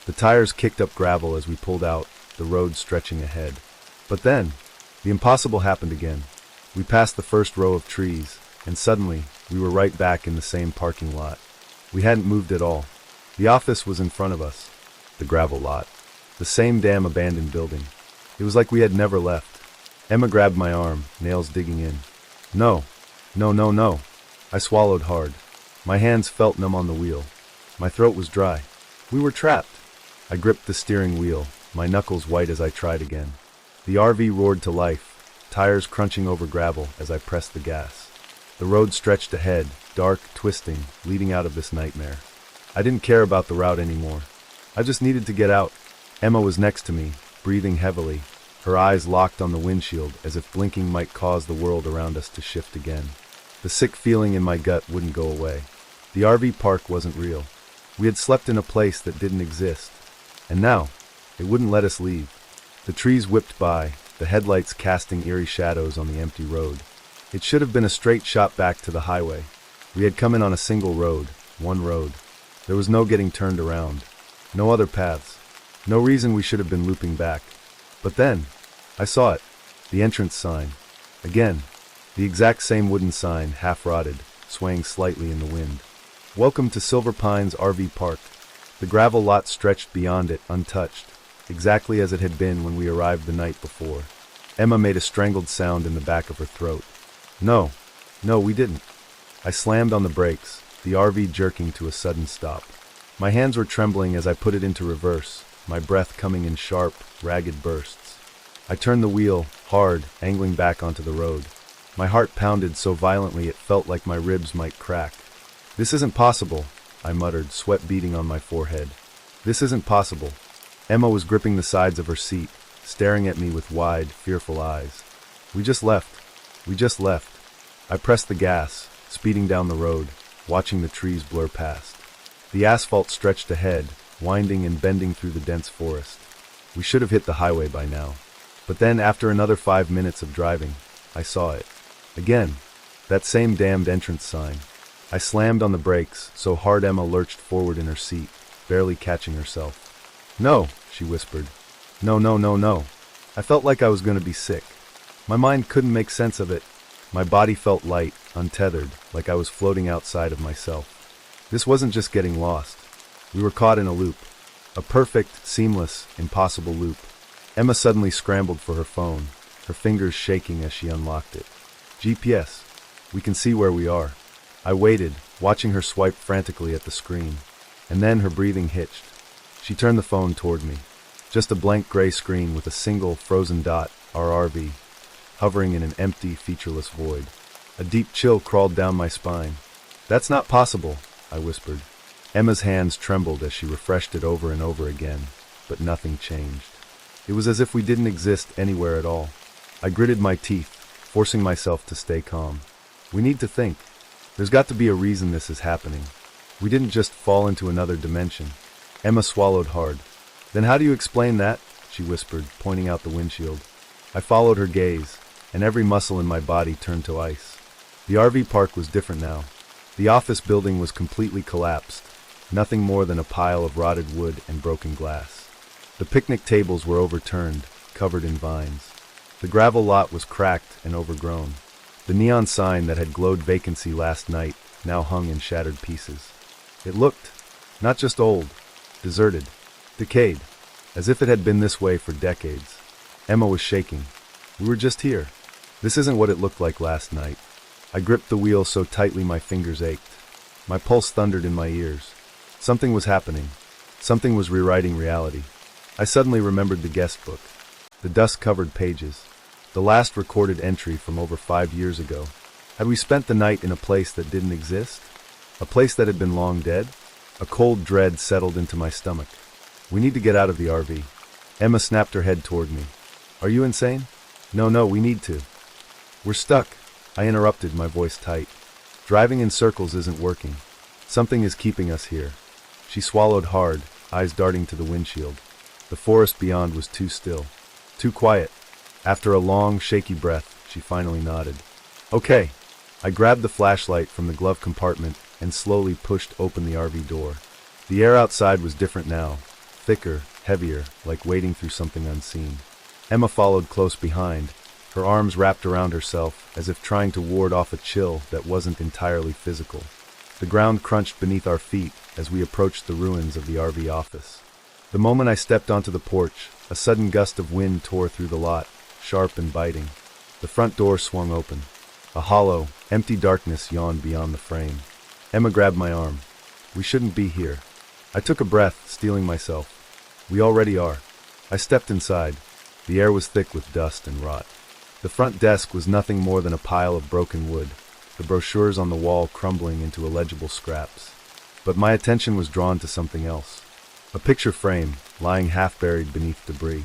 The tires kicked up gravel as we pulled out, the road stretching ahead. But then, the impossible happened again. We passed the first row of trees, and suddenly, we were right back in the same parking lot. We hadn't moved at all. The office was in front of us. The gravel lot. The same damn abandoned building. It was like we had never left. Emma grabbed my arm, nails digging in. No. No, no, no. I swallowed hard. My hands felt numb on the wheel. My throat was dry. We were trapped. I gripped the steering wheel, my knuckles white as I tried again. The RV roared to life, tires crunching over gravel as I pressed the gas. The road stretched ahead, dark, twisting, leading out of this nightmare. I didn't care about the route anymore. I just needed to get out. Emma was next to me, breathing heavily, her eyes locked on the windshield as if blinking might cause the world around us to shift again. The sick feeling in my gut wouldn't go away. The RV park wasn't real. We had slept in a place that didn't exist. And now, it wouldn't let us leave. The trees whipped by, the headlights casting eerie shadows on the empty road. It should have been a straight shot back to the highway. We had come in on a single road, one road. There was no getting turned around. No other paths. No reason we should have been looping back. But then, I saw it. The entrance sign. Again, the exact same wooden sign, half-rotted, swaying slightly in the wind. Welcome to Silver Pines RV Park. The gravel lot stretched beyond it, untouched, exactly as it had been when we arrived the night before. Emma made a strangled sound in the back of her throat. No, we didn't. I slammed on the brakes, the RV jerking to a sudden stop. My hands were trembling as I put it into reverse, my breath coming in sharp, ragged bursts. I turned the wheel, hard, angling back onto the road. My heart pounded so violently it felt like my ribs might crack. This isn't possible, I muttered, sweat beading on my forehead. This isn't possible. Emma was gripping the sides of her seat, staring at me with wide, fearful eyes. We just left. I pressed the gas, speeding down the road, watching the trees blur past. The asphalt stretched ahead, winding and bending through the dense forest. We should have hit the highway by now. But then, after another 5 minutes of driving, I saw it. Again. That same damned entrance sign. I slammed on the brakes so hard Emma lurched forward in her seat, barely catching herself. "No," she whispered. "No, no, no, no." I felt like I was going to be sick. My mind couldn't make sense of it. My body felt light, untethered, like I was floating outside of myself. This wasn't just getting lost. We were caught in a loop. A perfect, seamless, impossible loop. Emma suddenly scrambled for her phone, her fingers shaking as she unlocked it. "GPS. We can see where we are." I waited, watching her swipe frantically at the screen. And then her breathing hitched. She turned the phone toward me. Just a blank gray screen with a single, frozen dot, our RV, hovering in an empty, featureless void. A deep chill crawled down my spine. "That's not possible," I whispered. Emma's hands trembled as she refreshed it over and over again, but nothing changed. It was as if we didn't exist anywhere at all. I gritted my teeth, forcing myself to stay calm. "We need to think. There's got to be a reason this is happening. We didn't just fall into another dimension." Emma swallowed hard. "Then how do you explain that?" she whispered, pointing out the windshield. I followed her gaze, and every muscle in my body turned to ice. The RV park was different now. The office building was completely collapsed, nothing more than a pile of rotted wood and broken glass. The picnic tables were overturned, covered in vines. The gravel lot was cracked and overgrown. The neon sign that had glowed vacancy last night now hung in shattered pieces. It looked, not just old, deserted, decayed, as if it had been this way for decades. Emma was shaking. "We were just here. This isn't what it looked like last night." I gripped the wheel so tightly my fingers ached. My pulse thundered in my ears. Something was happening. Something was rewriting reality. I suddenly remembered the guest book. The dust-covered pages. The last recorded entry from over 5 years ago. Had we spent the night in a place that didn't exist? A place that had been long dead? A cold dread settled into my stomach. "We need to get out of the RV." Emma snapped her head toward me. "Are you insane?" No, we need to." "We're stuck," I interrupted, my voice tight. "Driving in circles isn't working. Something is keeping us here." She swallowed hard, eyes darting to the windshield. The forest beyond was too still, too quiet. After a long, shaky breath, she finally nodded. "Okay." I grabbed the flashlight from the glove compartment and slowly pushed open the RV door. The air outside was different now, thicker, heavier, like wading through something unseen. Emma followed close behind, her arms wrapped around herself as if trying to ward off a chill that wasn't entirely physical. The ground crunched beneath our feet as we approached the ruins of the RV office. The moment I stepped onto the porch, a sudden gust of wind tore through the lot, sharp and biting. The front door swung open. A hollow, empty darkness yawned beyond the frame. Emma grabbed my arm. "We shouldn't be here." I took a breath, steeling myself. "We already are." I stepped inside. The air was thick with dust and rot. The front desk was nothing more than a pile of broken wood, the brochures on the wall crumbling into illegible scraps. But my attention was drawn to something else. A picture frame, lying half-buried beneath debris.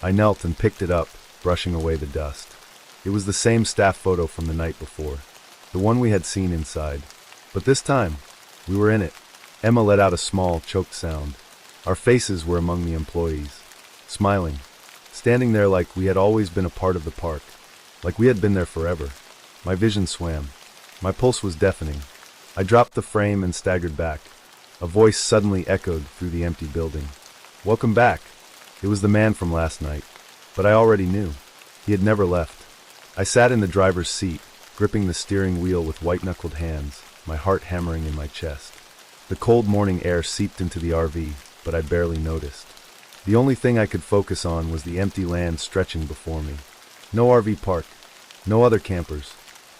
I knelt and picked it up, brushing away the dust. It was the same staff photo from the night before, the one we had seen inside. But this time, we were in it. Emma let out a small, choked sound. Our faces were among the employees, smiling, standing there like we had always been a part of the park, like we had been there forever. My vision swam. My pulse was deafening. I dropped the frame and staggered back. A voice suddenly echoed through the empty building. "Welcome back." It was the man from last night, but I already knew. He had never left. I sat in the driver's seat, gripping the steering wheel with white-knuckled hands, my heart hammering in my chest. The cold morning air seeped into the RV, but I barely noticed. The only thing I could focus on was the empty land stretching before me. No RV park, no other campers,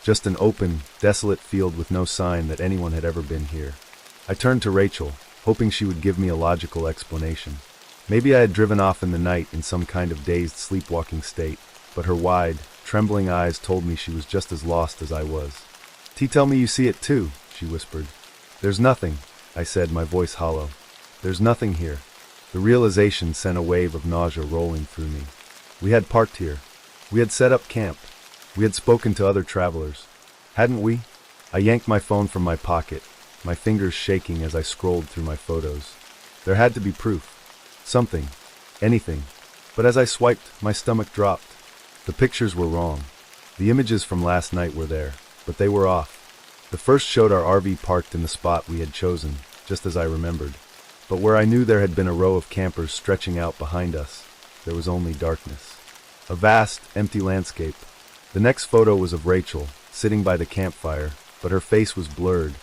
just an open, desolate field with no sign that anyone had ever been here. I turned to Rachel, hoping she would give me a logical explanation. Maybe I had driven off in the night in some kind of dazed sleepwalking state, but her wide, trembling eyes told me she was just as lost as I was. "Tell me you see it too," she whispered. "There's nothing," I said, my voice hollow. "There's nothing here." The realization sent a wave of nausea rolling through me. We had parked here. We had set up camp. We had spoken to other travelers. Hadn't we? I yanked my phone from my pocket, my fingers shaking as I scrolled through my photos. There had to be proof. Something. Anything. But as I swiped, my stomach dropped. The pictures were wrong. The images from last night were there. but they were off. The first showed our RV parked in the spot we had chosen, just as I remembered. But where I knew there had been a row of campers stretching out behind us, there was only darkness. A vast, empty landscape. The next photo was of Rachel, sitting by the campfire, but her face was blurred,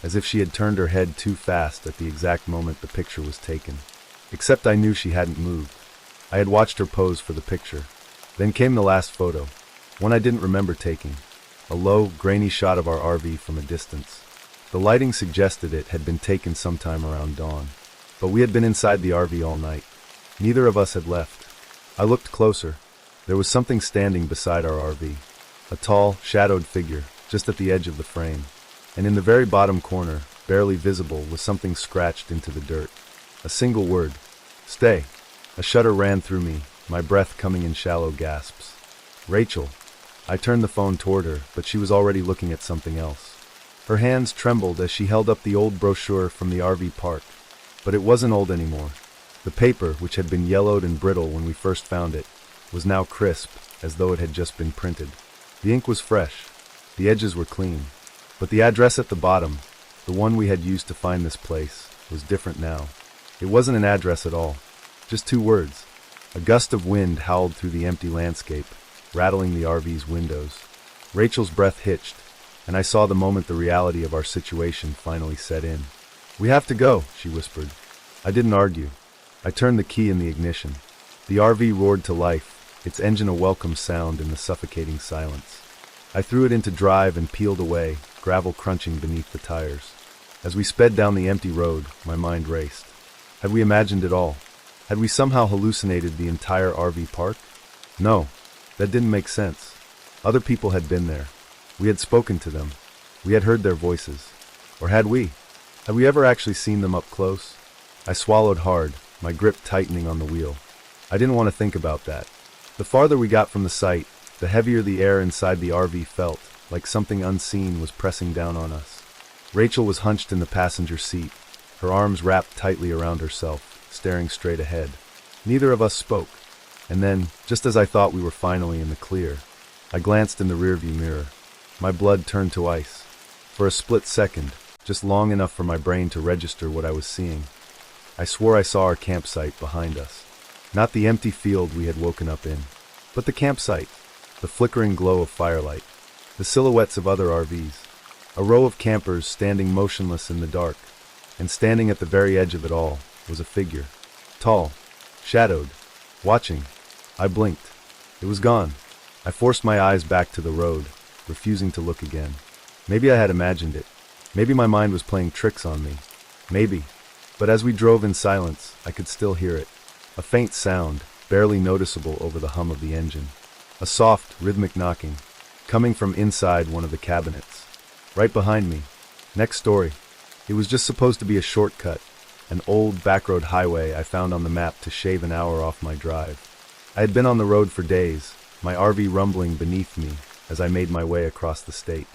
as if she had turned her head too fast at the exact moment the picture was taken. Except I knew she hadn't moved. I had watched her pose for the picture. Then came the last photo, one I didn't remember taking. A low, grainy shot of our RV from a distance. The lighting suggested it had been taken sometime around dawn. But we had been inside the RV all night. Neither of us had left. I looked closer. There was something standing beside our RV. A tall, shadowed figure, just at the edge of the frame. And in the very bottom corner, barely visible, was something scratched into the dirt. A single word. Stay. A shudder ran through me, my breath coming in shallow gasps. Rachel. I turned the phone toward her, but she was already looking at something else. Her hands trembled as she held up the old brochure from the RV park. But it wasn't old anymore. The paper, which had been yellowed and brittle when we first found it, was now crisp, as though it had just been printed. The ink was fresh. The edges were clean. But the address at the bottom, the one we had used to find this place, was different now. It wasn't an address at all. Just two words. A gust of wind howled through the empty landscape, rattling the RV's windows. Rachel's breath hitched, and I saw the moment the reality of our situation finally set in. "We have to go," she whispered. I didn't argue. I turned the key in the ignition. The RV roared to life, its engine a welcome sound in the suffocating silence. I threw it into drive and peeled away, gravel crunching beneath the tires. As we sped down the empty road, my mind raced. Had we imagined it all? Had we somehow hallucinated the entire RV park? No, that didn't make sense. Other people had been there. We had spoken to them. We had heard their voices. Or had we? Had we ever actually seen them up close? I swallowed hard, my grip tightening on the wheel. I didn't want to think about that. The farther we got from the site, the heavier the air inside the RV felt, like something unseen was pressing down on us. Rachel was hunched in the passenger seat, her arms wrapped tightly around herself, staring straight ahead. Neither of us spoke. And then, just as I thought we were finally in the clear, I glanced in the rearview mirror. My blood turned to ice. For a split second, just long enough for my brain to register what I was seeing, I swore I saw our campsite behind us. Not the empty field we had woken up in, but the campsite, the flickering glow of firelight, the silhouettes of other RVs, a row of campers standing motionless in the dark, and standing at the very edge of it all was a figure, tall, shadowed, watching. I blinked. It was gone. I forced my eyes back to the road, refusing to look again. Maybe I had imagined it. Maybe my mind was playing tricks on me. Maybe. But as we drove in silence, I could still hear it. A faint sound, barely noticeable over the hum of the engine. A soft, rhythmic knocking, coming from inside one of the cabinets. Right behind me. Next story. It was just supposed to be a shortcut, an old backroad highway I found on the map to shave an hour off my drive. I had been on the road for days, my RV rumbling beneath me as I made my way across the state.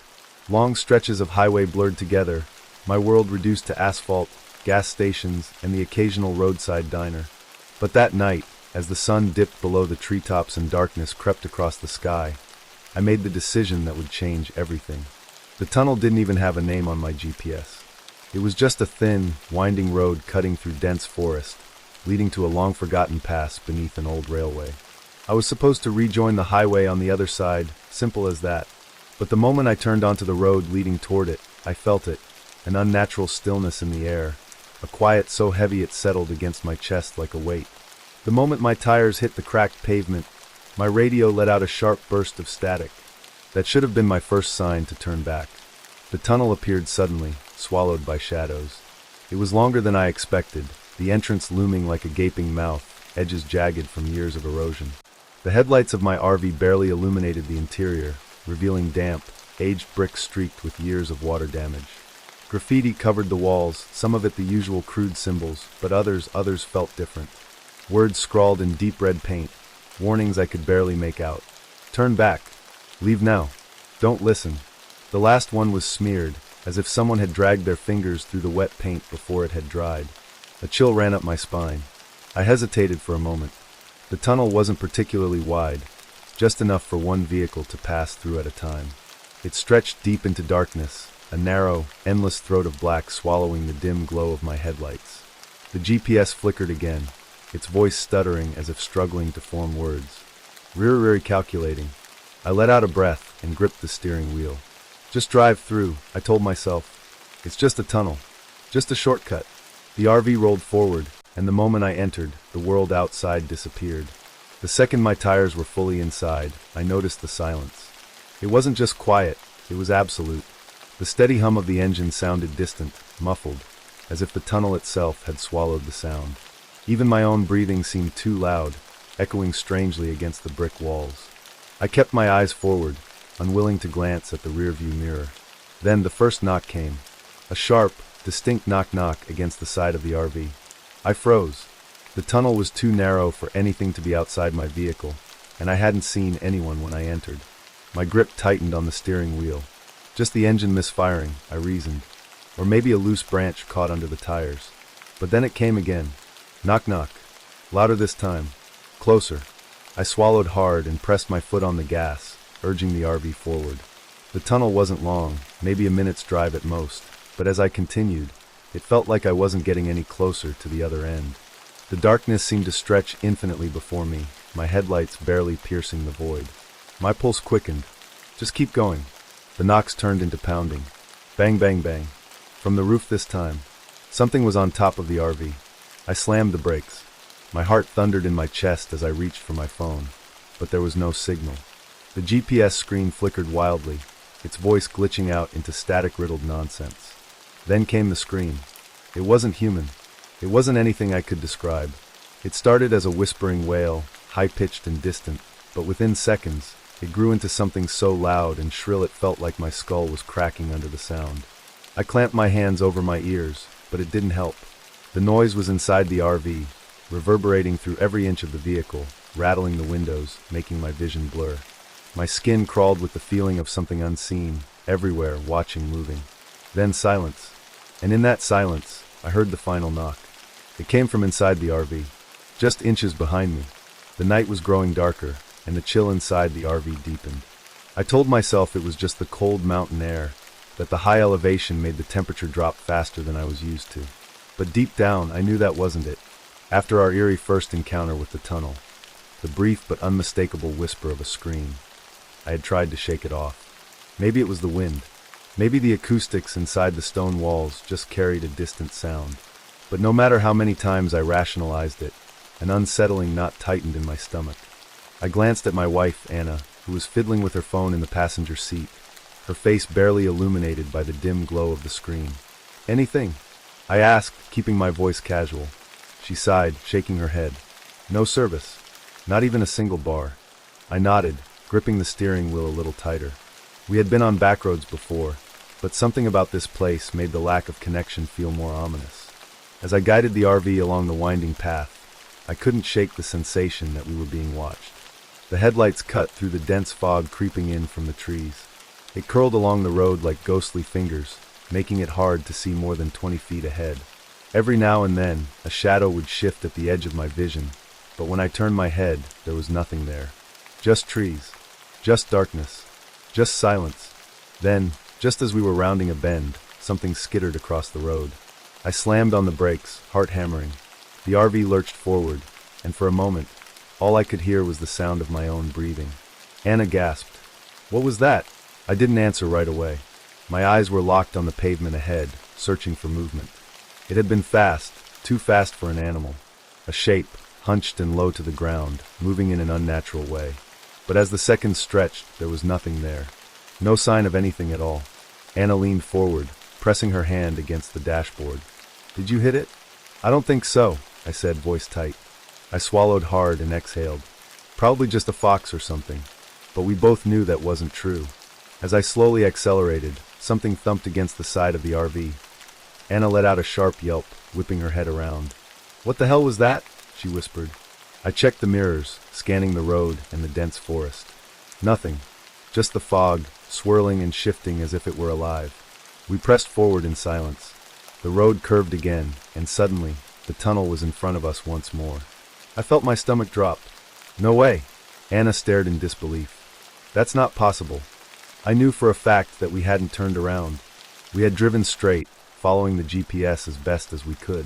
Long stretches of highway blurred together, my world reduced to asphalt, gas stations, and the occasional roadside diner. But that night, as the sun dipped below the treetops and darkness crept across the sky, I made the decision that would change everything. The tunnel didn't even have a name on my GPS. It was just a thin, winding road cutting through dense forest, leading to a long-forgotten pass beneath an old railway. I was supposed to rejoin the highway on the other side, simple as that. But the moment I turned onto the road leading toward it, I felt it, an unnatural stillness in the air, a quiet so heavy it settled against my chest like a weight. The moment my tires hit the cracked pavement, my radio let out a sharp burst of static. That should have been my first sign to turn back. The tunnel appeared suddenly, swallowed by shadows. It was longer than I expected, the entrance looming like a gaping mouth, edges jagged from years of erosion. The headlights of my RV barely illuminated the interior, revealing damp, aged bricks streaked with years of water damage. Graffiti covered the walls, some of it the usual crude symbols, but others felt different. Words scrawled in deep red paint, warnings I could barely make out. Turn back. Leave now. Don't listen. The last one was smeared, as if someone had dragged their fingers through the wet paint before it had dried. A chill ran up my spine. I hesitated for a moment. The tunnel wasn't particularly wide, just enough for one vehicle to pass through at a time. It stretched deep into darkness, a narrow, endless throat of black swallowing the dim glow of my headlights. The GPS flickered again, its voice stuttering as if struggling to form words. Rear calculating. I let out a breath and gripped the steering wheel. Just drive through, I told myself. It's just a tunnel. Just a shortcut. The RV rolled forward, and the moment I entered, the world outside disappeared. The second my tires were fully inside, I noticed the silence. It wasn't just quiet, it was absolute. The steady hum of the engine sounded distant, muffled, as if the tunnel itself had swallowed the sound. Even my own breathing seemed too loud, echoing strangely against the brick walls. I kept my eyes forward, unwilling to glance at the rearview mirror. Then the first knock came. A sharp, distinct knock-knock against the side of the RV. I froze. The tunnel was too narrow for anything to be outside my vehicle, and I hadn't seen anyone when I entered. My grip tightened on the steering wheel. Just the engine misfiring, I reasoned. Or maybe a loose branch caught under the tires. But then it came again. Knock-knock. Louder this time. Closer. I swallowed hard and pressed my foot on the gas, urging the RV forward. The tunnel wasn't long, maybe a minute's drive at most, but as I continued, it felt like I wasn't getting any closer to the other end. The darkness seemed to stretch infinitely before me, my headlights barely piercing the void. My pulse quickened. Just keep going. The knocks turned into pounding. Bang, bang, bang. From the roof this time. Something was on top of the RV. I slammed the brakes. My heart thundered in my chest as I reached for my phone, but there was no signal. The GPS screen flickered wildly, its voice glitching out into static-riddled nonsense. Then came the scream. It wasn't human. It wasn't anything I could describe. It started as a whispering wail, high-pitched and distant, but within seconds, it grew into something so loud and shrill it felt like my skull was cracking under the sound. I clamped my hands over my ears, but it didn't help. The noise was inside the RV, reverberating through every inch of the vehicle, rattling the windows, making my vision blur. My skin crawled with the feeling of something unseen, everywhere, watching, moving. Then silence. And in that silence, I heard the final knock. It came from inside the RV, just inches behind me. The night was growing darker, and the chill inside the RV deepened. I told myself it was just the cold mountain air, that the high elevation made the temperature drop faster than I was used to. But deep down, I knew that wasn't it. After our eerie first encounter with the tunnel, the brief but unmistakable whisper of a scream, I had tried to shake it off. Maybe it was the wind. Maybe the acoustics inside the stone walls just carried a distant sound. But no matter how many times I rationalized it, an unsettling knot tightened in my stomach. I glanced at my wife, Anna, who was fiddling with her phone in the passenger seat, her face barely illuminated by the dim glow of the screen. "Anything?" I asked, keeping my voice casual. She sighed, shaking her head. "No service. Not even a single bar." I nodded, gripping the steering wheel a little tighter. We had been on back roads before, but something about this place made the lack of connection feel more ominous. As I guided the RV along the winding path, I couldn't shake the sensation that we were being watched. The headlights cut through the dense fog creeping in from the trees. It curled along the road like ghostly fingers, making it hard to see more than 20 feet ahead. Every now and then, a shadow would shift at the edge of my vision, but when I turned my head, there was nothing there. Just trees. Just darkness. Just silence. Then, just as we were rounding a bend, something skittered across the road. I slammed on the brakes, heart hammering. The RV lurched forward, and for a moment, all I could hear was the sound of my own breathing. Anna gasped. "What was that?" I didn't answer right away. My eyes were locked on the pavement ahead, searching for movement. It had been fast, too fast for an animal. A shape, hunched and low to the ground, moving in an unnatural way. But as the seconds stretched, there was nothing there. No sign of anything at all. Anna leaned forward, pressing her hand against the dashboard. "Did you hit it?" "I don't think so," I said, voice tight. I swallowed hard and exhaled. Probably just a fox or something. But we both knew that wasn't true. As I slowly accelerated, something thumped against the side of the RV. Anna let out a sharp yelp, whipping her head around. "What the hell was that?" she whispered. I checked the mirrors, scanning the road and the dense forest. Nothing. Just the fog, swirling and shifting as if it were alive. We pressed forward in silence. The road curved again, and suddenly, the tunnel was in front of us once more. I felt my stomach drop. "No way!" Anna stared in disbelief. "That's not possible." I knew for a fact that we hadn't turned around. We had driven straight, following the GPS as best as we could.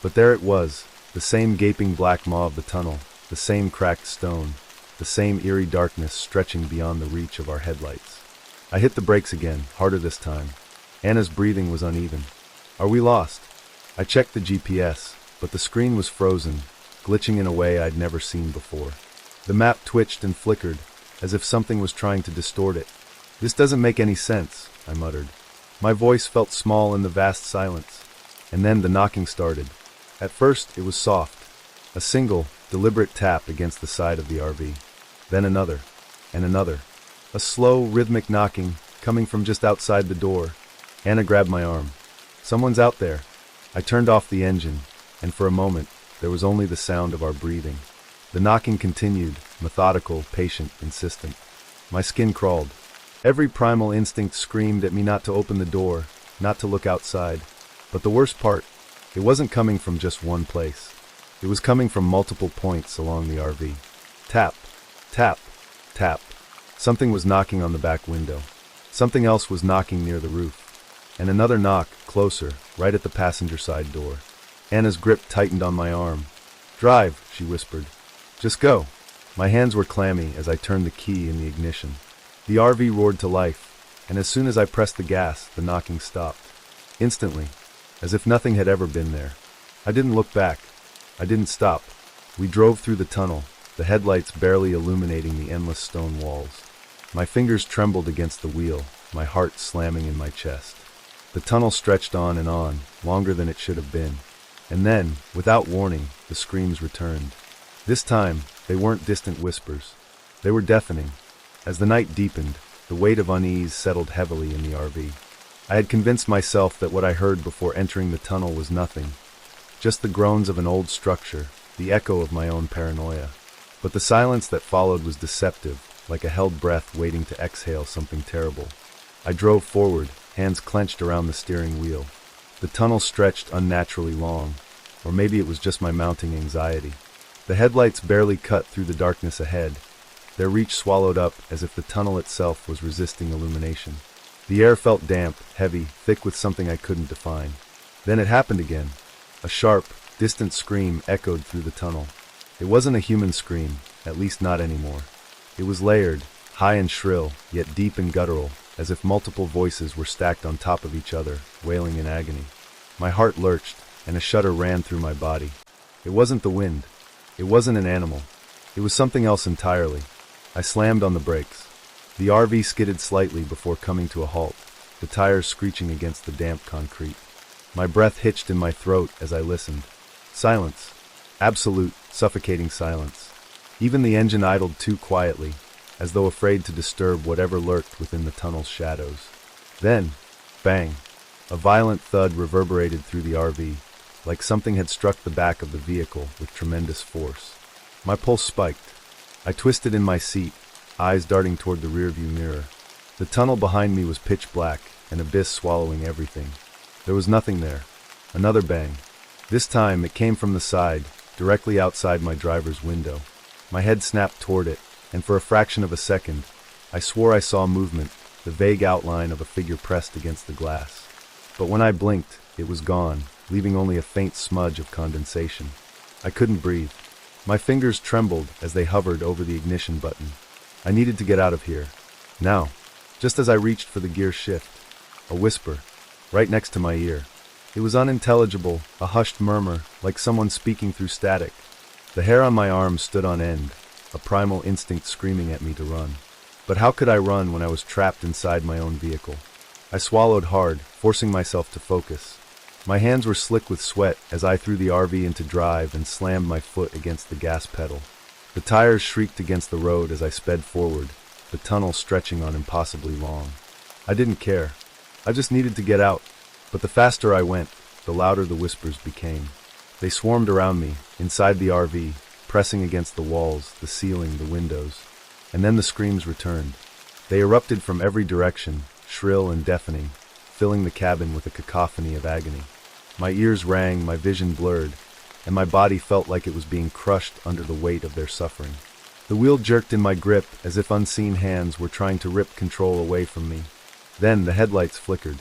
But there it was, the same gaping black maw of the tunnel, the same cracked stone, the same eerie darkness stretching beyond the reach of our headlights. I hit the brakes again, harder this time. Anna's breathing was uneven. Are we lost? I checked the GPS, but the screen was frozen, glitching in a way I'd never seen before. The map twitched and flickered, as if something was trying to distort it. This doesn't make any sense, I muttered. My voice felt small in the vast silence. And then the knocking started. At first, it was soft. A single, deliberate tap against the side of the RV. Then another, and another. A slow, rhythmic knocking, coming from just outside the door. Anna grabbed my arm. Someone's out there. I turned off the engine, and for a moment, there was only the sound of our breathing. The knocking continued, methodical, patient, insistent. My skin crawled. Every primal instinct screamed at me not to open the door, not to look outside. But the worst part, it wasn't coming from just one place. It was coming from multiple points along the RV. Tap, tap, tap. Something was knocking on the back window. Something else was knocking near the roof. And another knock, closer, right at the passenger side door. Anna's grip tightened on my arm. "Drive," she whispered. "Just go." My hands were clammy as I turned the key in the ignition. The RV roared to life, and as soon as I pressed the gas, the knocking stopped. Instantly, as if nothing had ever been there. I didn't look back. I didn't stop. We drove through the tunnel, the headlights barely illuminating the endless stone walls. My fingers trembled against the wheel, my heart slamming in my chest. The tunnel stretched on and on, longer than it should have been. And then, without warning, the screams returned. This time, they weren't distant whispers. They were deafening. As the night deepened, the weight of unease settled heavily in the RV. I had convinced myself that what I heard before entering the tunnel was nothing, just the groans of an old structure, the echo of my own paranoia. But the silence that followed was deceptive, like a held breath waiting to exhale something terrible. I drove forward, hands clenched around the steering wheel. The tunnel stretched unnaturally long, or maybe it was just my mounting anxiety. The headlights barely cut through the darkness ahead, their reach swallowed up as if the tunnel itself was resisting illumination. The air felt damp, heavy, thick with something I couldn't define. Then it happened again. A sharp, distant scream echoed through the tunnel. It wasn't a human scream, at least not anymore. It was layered, high and shrill, yet deep and guttural, as if multiple voices were stacked on top of each other, wailing in agony. My heart lurched, and a shudder ran through my body. It wasn't the wind. It wasn't an animal. It was something else entirely. I slammed on the brakes. The RV skidded slightly before coming to a halt, the tires screeching against the damp concrete. My breath hitched in my throat as I listened. Silence. Absolute, suffocating silence. Even the engine idled too quietly, as though afraid to disturb whatever lurked within the tunnel's shadows. Then, bang! A violent thud reverberated through the RV, like something had struck the back of the vehicle with tremendous force. My pulse spiked. I twisted in my seat, eyes darting toward the rearview mirror. The tunnel behind me was pitch black, an abyss swallowing everything. There was nothing there. Another bang. This time it came from the side, directly outside my driver's window. My head snapped toward it, and for a fraction of a second, I swore I saw movement, the vague outline of a figure pressed against the glass. But when I blinked, it was gone, leaving only a faint smudge of condensation. I couldn't breathe. My fingers trembled as they hovered over the ignition button. I needed to get out of here. Now, just as I reached for the gear shift, a whisper, right next to my ear. It was unintelligible, a hushed murmur, like someone speaking through static. The hair on my arm stood on end, a primal instinct screaming at me to run. But how could I run when I was trapped inside my own vehicle? I swallowed hard, forcing myself to focus. My hands were slick with sweat as I threw the RV into drive and slammed my foot against the gas pedal. The tires shrieked against the road as I sped forward, the tunnel stretching on impossibly long. I didn't care. I just needed to get out. But the faster I went, the louder the whispers became. They swarmed around me, inside the RV, pressing against the walls, the ceiling, the windows. And then the screams returned. They erupted from every direction, shrill and deafening, filling the cabin with a cacophony of agony. My ears rang, my vision blurred, and my body felt like it was being crushed under the weight of their suffering. The wheel jerked in my grip as if unseen hands were trying to rip control away from me. Then the headlights flickered.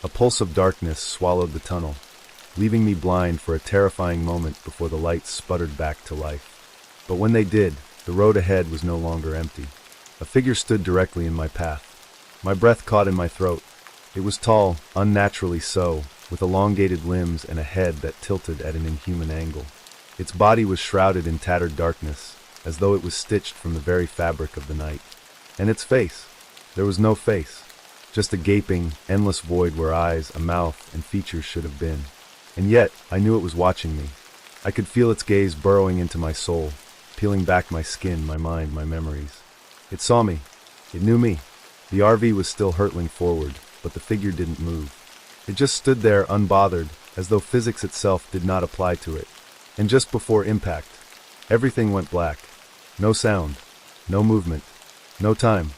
A pulse of darkness swallowed the tunnel, leaving me blind for a terrifying moment before the lights sputtered back to life. But when they did, the road ahead was no longer empty. A figure stood directly in my path. My breath caught in my throat. It was tall, unnaturally so, with elongated limbs and a head that tilted at an inhuman angle. Its body was shrouded in tattered darkness, as though it was stitched from the very fabric of the night. And its face? There was no face. Just a gaping, endless void where eyes, a mouth, and features should have been. And yet, I knew it was watching me. I could feel its gaze burrowing into my soul, peeling back my skin, my mind, my memories. It saw me. It knew me. The RV was still hurtling forward, but the figure didn't move. It just stood there unbothered, as though physics itself did not apply to it. And just before impact, everything went black. No sound, no movement, no time,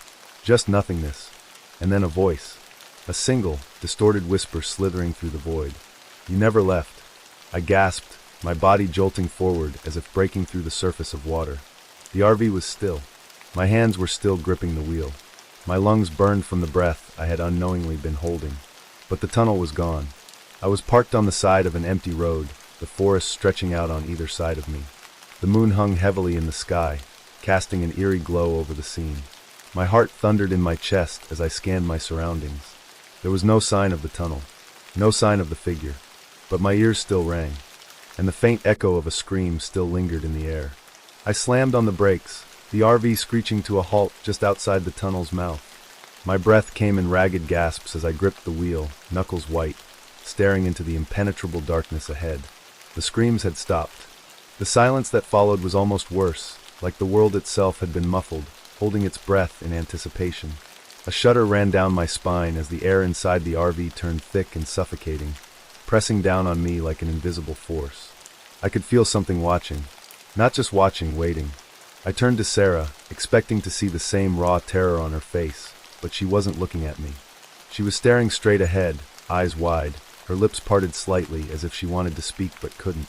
just nothingness. And then a voice. A single, distorted whisper slithering through the void. "You never left." I gasped, my body jolting forward as if breaking through the surface of water. The RV was still. My hands were still gripping the wheel. My lungs burned from the breath I had unknowingly been holding. But the tunnel was gone. I was parked on the side of an empty road, the forest stretching out on either side of me. The moon hung heavily in the sky, casting an eerie glow over the scene. My heart thundered in my chest as I scanned my surroundings. There was no sign of the tunnel, no sign of the figure, but my ears still rang, and the faint echo of a scream still lingered in the air. I slammed on the brakes, the RV screeching to a halt just outside the tunnel's mouth. My breath came in ragged gasps as I gripped the wheel, knuckles white, staring into the impenetrable darkness ahead. The screams had stopped. The silence that followed was almost worse, like the world itself had been muffled, holding its breath in anticipation. A shudder ran down my spine as the air inside the RV turned thick and suffocating, pressing down on me like an invisible force. I could feel something watching. Not just watching, waiting. I turned to Sarah, expecting to see the same raw terror on her face, but she wasn't looking at me. She was staring straight ahead, eyes wide, her lips parted slightly as if she wanted to speak but couldn't.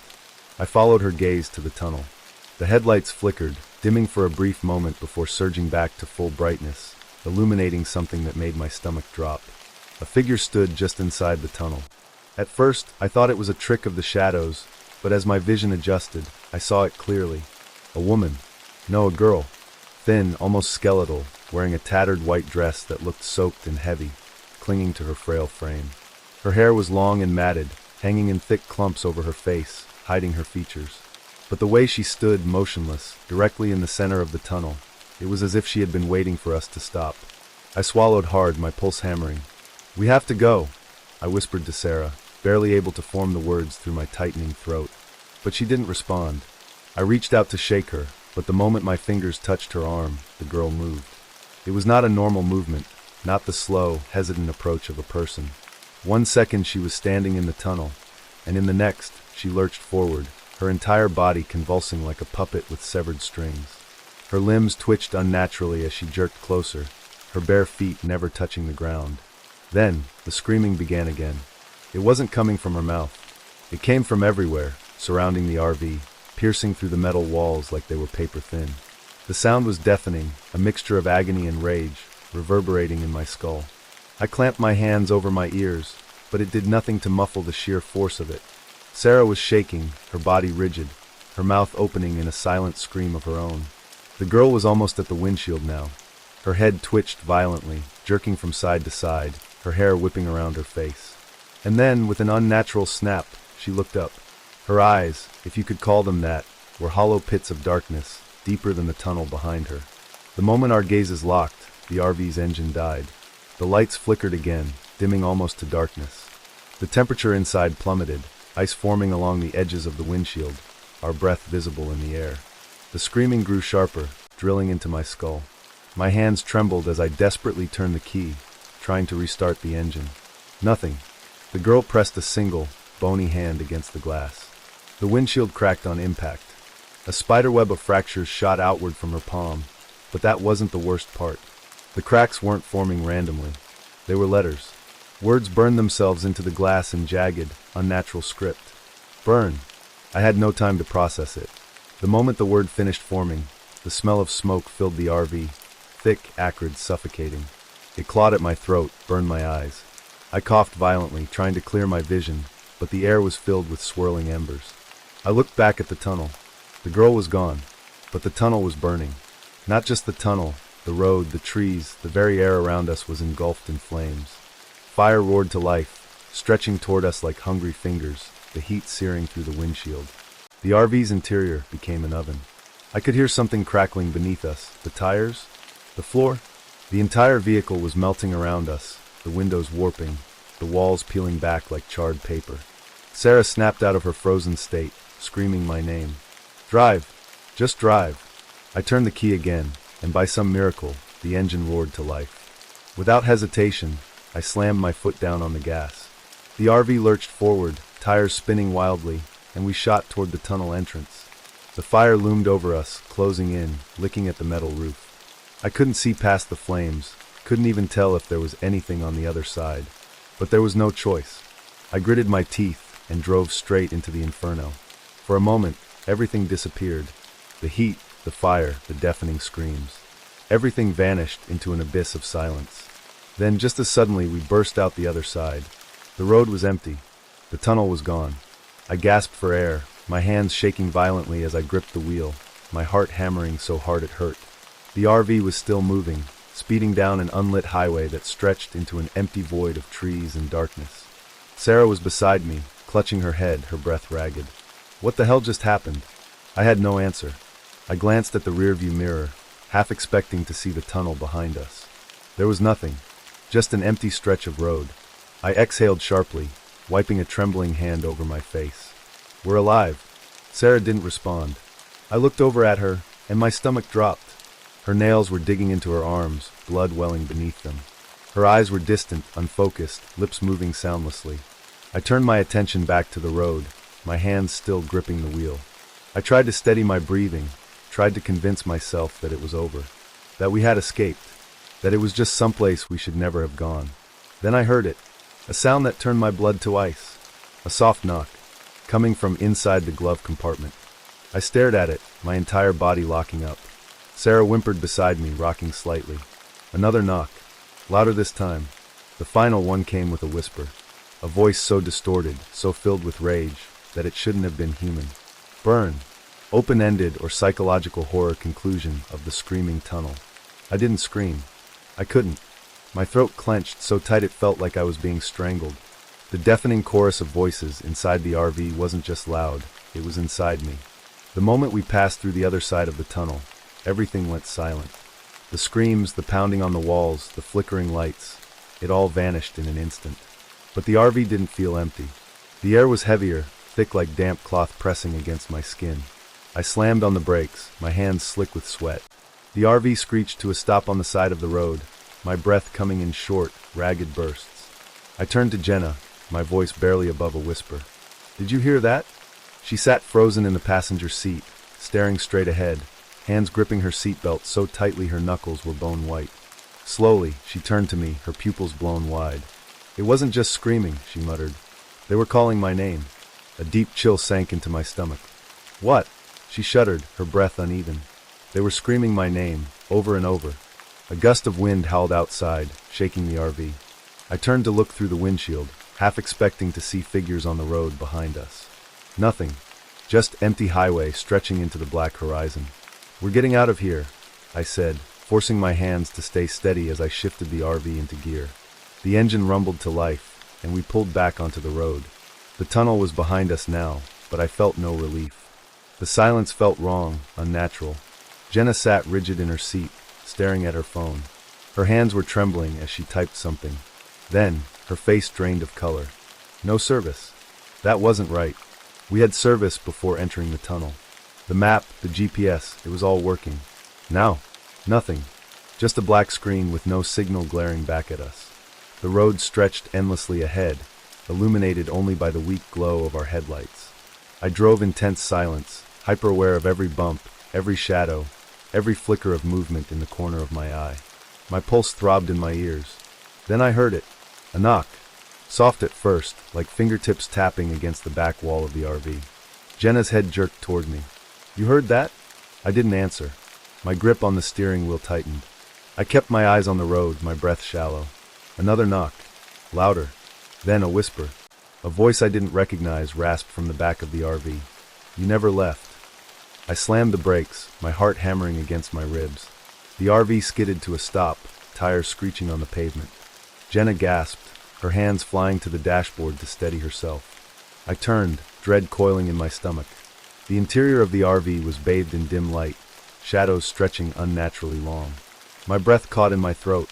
I followed her gaze to the tunnel. The headlights flickered, dimming for a brief moment before surging back to full brightness, illuminating something that made my stomach drop. A figure stood just inside the tunnel. At first, I thought it was a trick of the shadows, but as my vision adjusted, I saw it clearly. A woman. No, a girl. Thin, almost skeletal, wearing a tattered white dress that looked soaked and heavy, clinging to her frail frame. Her hair was long and matted, hanging in thick clumps over her face, hiding her features. But the way she stood, motionless, directly in the center of the tunnel, it was as if she had been waiting for us to stop. I swallowed hard, my pulse hammering. "We have to go," I whispered to Sarah, barely able to form the words through my tightening throat. But she didn't respond. I reached out to shake her, but the moment my fingers touched her arm, the girl moved. It was not a normal movement, not the slow, hesitant approach of a person. 1 second she was standing in the tunnel, and in the next, she lurched forward, her entire body convulsing like a puppet with severed strings. Her limbs twitched unnaturally as she jerked closer, her bare feet never touching the ground. Then, the screaming began again. It wasn't coming from her mouth. It came from everywhere, surrounding the RV, piercing through the metal walls like they were paper thin. The sound was deafening, a mixture of agony and rage, reverberating in my skull. I clamped my hands over my ears, but it did nothing to muffle the sheer force of it. Sarah was shaking, her body rigid, her mouth opening in a silent scream of her own. The girl was almost at the windshield now. Her head twitched violently, jerking from side to side, her hair whipping around her face. And then, with an unnatural snap, she looked up. Her eyes, if you could call them that, were hollow pits of darkness, deeper than the tunnel behind her. The moment our gazes locked, the RV's engine died. The lights flickered again, dimming almost to darkness. The temperature inside plummeted, ice forming along the edges of the windshield, our breath visible in the air. The screaming grew sharper, drilling into my skull. My hands trembled as I desperately turned the key, trying to restart the engine. Nothing. The girl pressed a single, bony hand against the glass. The windshield cracked on impact. A spiderweb of fractures shot outward from her palm, but that wasn't the worst part. The cracks weren't forming randomly. They were letters. Words burned themselves into the glass in jagged, unnatural script. Burn. I had no time to process it. The moment the word finished forming, The smell of smoke filled the RV, thick, acrid, suffocating. It clawed at my throat, burned my eyes. I coughed violently, trying to clear my vision, but the air was filled with swirling embers. I looked back at the tunnel. The girl was gone, but the tunnel was burning. Not just the tunnel, the road, the trees, the very air around us was engulfed in flames. Fire roared to life, stretching toward us like hungry fingers, the heat searing through the windshield. The RV's interior became an oven. I could hear something crackling beneath us. The tires? The floor? The entire vehicle was melting around us, the windows warping, the walls peeling back like charred paper. Sarah snapped out of her frozen state, screaming my name. Drive! Just drive! I turned the key again, and by some miracle, the engine roared to life. Without hesitation, I slammed my foot down on the gas. The RV lurched forward, tires spinning wildly, and we shot toward the tunnel entrance. The fire loomed over us, closing in, licking at the metal roof. I couldn't see past the flames, couldn't even tell if there was anything on the other side. But there was no choice. I gritted my teeth and drove straight into the inferno. For a moment, everything disappeared. The heat, the fire, the deafening screams. Everything vanished into an abyss of silence. Then, just as suddenly, we burst out the other side. The road was empty. The tunnel was gone. I gasped for air, my hands shaking violently as I gripped the wheel, my heart hammering so hard it hurt. The RV was still moving, speeding down an unlit highway that stretched into an empty void of trees and darkness. Sarah was beside me, clutching her head, her breath ragged. What the hell just happened? I had no answer. I glanced at the rearview mirror, half expecting to see the tunnel behind us. There was nothing, just an empty stretch of road. I exhaled sharply, wiping a trembling hand over my face. We're alive. Sarah didn't respond. I looked over at her, and my stomach dropped. Her nails were digging into her arms, blood welling beneath them. Her eyes were distant, unfocused, lips moving soundlessly. I turned my attention back to the road, my hands still gripping the wheel. I tried to steady my breathing, tried to convince myself that it was over, that we had escaped, that it was just someplace we should never have gone. Then I heard it, a sound that turned my blood to ice, a soft knock, coming from inside the glove compartment. I stared at it, my entire body locking up. Sarah whimpered beside me, rocking slightly. Another knock, louder this time. The final one came with a whisper, a voice so distorted, so filled with rage, that it shouldn't have been human. Burn. Open-ended or psychological horror conclusion of the screaming tunnel. I didn't scream. I couldn't. My throat clenched so tight it felt like I was being strangled. The deafening chorus of voices inside the RV wasn't just loud, it was inside me. The moment we passed through the other side of the tunnel, everything went silent. The screams, the pounding on the walls, the flickering lights, it all vanished in an instant. But the RV didn't feel empty. The air was heavier, thick like damp cloth pressing against my skin. I slammed on the brakes, my hands slick with sweat. The RV screeched to a stop on the side of the road, my breath coming in short, ragged bursts. I turned to Jenna, my voice barely above a whisper. Did you hear that? She sat frozen in the passenger seat, staring straight ahead, hands gripping her seatbelt so tightly her knuckles were bone white. Slowly, she turned to me, her pupils blown wide. It wasn't just screaming, she muttered. They were calling my name. A deep chill sank into my stomach. What? She shuddered, her breath uneven. They were screaming my name, over and over. A gust of wind howled outside, shaking the RV. I turned to look through the windshield, half expecting to see figures on the road behind us. Nothing. Just empty highway stretching into the black horizon. We're getting out of here, I said, forcing my hands to stay steady as I shifted the RV into gear. The engine rumbled to life, and we pulled back onto the road. The tunnel was behind us now, but I felt no relief. The silence felt wrong, unnatural. Jenna sat rigid in her seat, staring at her phone. Her hands were trembling as she typed something. Then, her face drained of color. No service. That wasn't right. We had service before entering the tunnel. The map, the GPS, it was all working. Now, nothing. Just a black screen with no signal glaring back at us. The road stretched endlessly ahead, illuminated only by the weak glow of our headlights. I drove in tense silence, hyper-aware of every bump, every shadow, every flicker of movement in the corner of my eye. My pulse throbbed in my ears. Then I heard it. A knock. Soft at first, like fingertips tapping against the back wall of the RV. Jenna's head jerked toward me. You heard that? I didn't answer. My grip on the steering wheel tightened. I kept my eyes on the road, my breath shallow. Another knock. Louder. Then a whisper. A voice I didn't recognize rasped from the back of the RV. "You never left." I slammed the brakes, my heart hammering against my ribs. The RV skidded to a stop, tires screeching on the pavement. Jenna gasped, her hands flying to the dashboard to steady herself. I turned, dread coiling in my stomach. The interior of the RV was bathed in dim light, shadows stretching unnaturally long. My breath caught in my throat.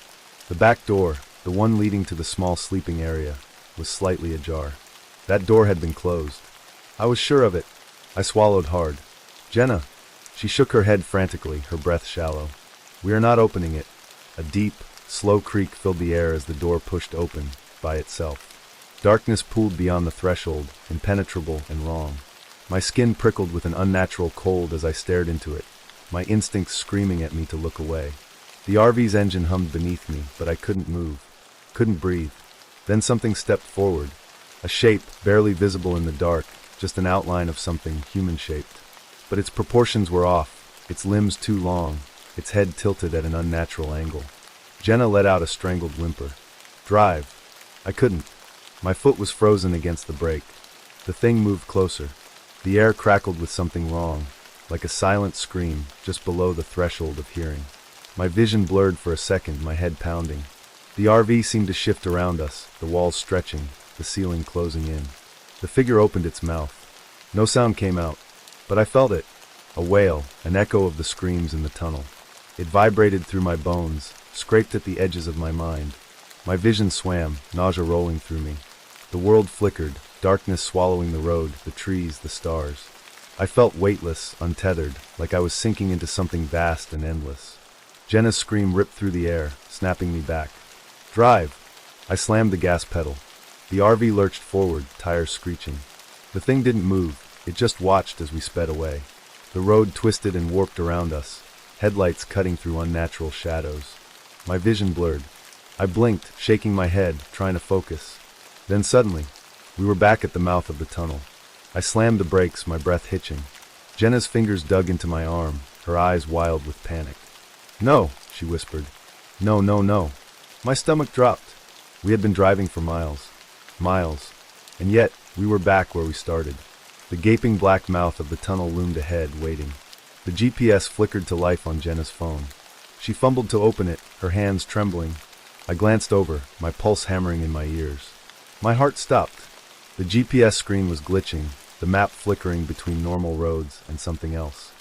The back door, the one leading to the small sleeping area, was slightly ajar. That door had been closed. I was sure of it. I swallowed hard. "Jenna." She shook her head frantically, her breath shallow. "We are not opening it." A deep, slow creak filled the air as the door pushed open, by itself. Darkness pooled beyond the threshold, impenetrable and wrong. My skin prickled with an unnatural cold as I stared into it, my instincts screaming at me to look away. The RV's engine hummed beneath me, but I couldn't move, couldn't breathe. Then something stepped forward, a shape barely visible in the dark, just an outline of something human-shaped. But its proportions were off, its limbs too long, its head tilted at an unnatural angle. Jenna let out a strangled whimper. "Drive." I couldn't. My foot was frozen against the brake. The thing moved closer. The air crackled with something wrong, like a silent scream just below the threshold of hearing. My vision blurred for a second, my head pounding. The RV seemed to shift around us, the walls stretching, the ceiling closing in. The figure opened its mouth. No sound came out, but I felt it. A wail, an echo of the screams in the tunnel. It vibrated through my bones, scraped at the edges of my mind. My vision swam, nausea rolling through me. The world flickered, darkness swallowing the road, the trees, the stars. I felt weightless, untethered, like I was sinking into something vast and endless. Jenna's scream ripped through the air, snapping me back. "Drive!" I slammed the gas pedal. The RV lurched forward, tires screeching. The thing didn't move, it just watched as we sped away. The road twisted and warped around us, headlights cutting through unnatural shadows. My vision blurred. I blinked, shaking my head, trying to focus. Then suddenly, we were back at the mouth of the tunnel. I slammed the brakes, my breath hitching. Jenna's fingers dug into my arm, her eyes wild with panic. "No," she whispered. "No, no, no." My stomach dropped. We had been driving for miles. Miles. And yet, we were back where we started. The gaping black mouth of the tunnel loomed ahead, waiting. The GPS flickered to life on Jenna's phone. She fumbled to open it, her hands trembling. I glanced over, my pulse hammering in my ears. My heart stopped. The GPS screen was glitching, the map flickering between normal roads and something else.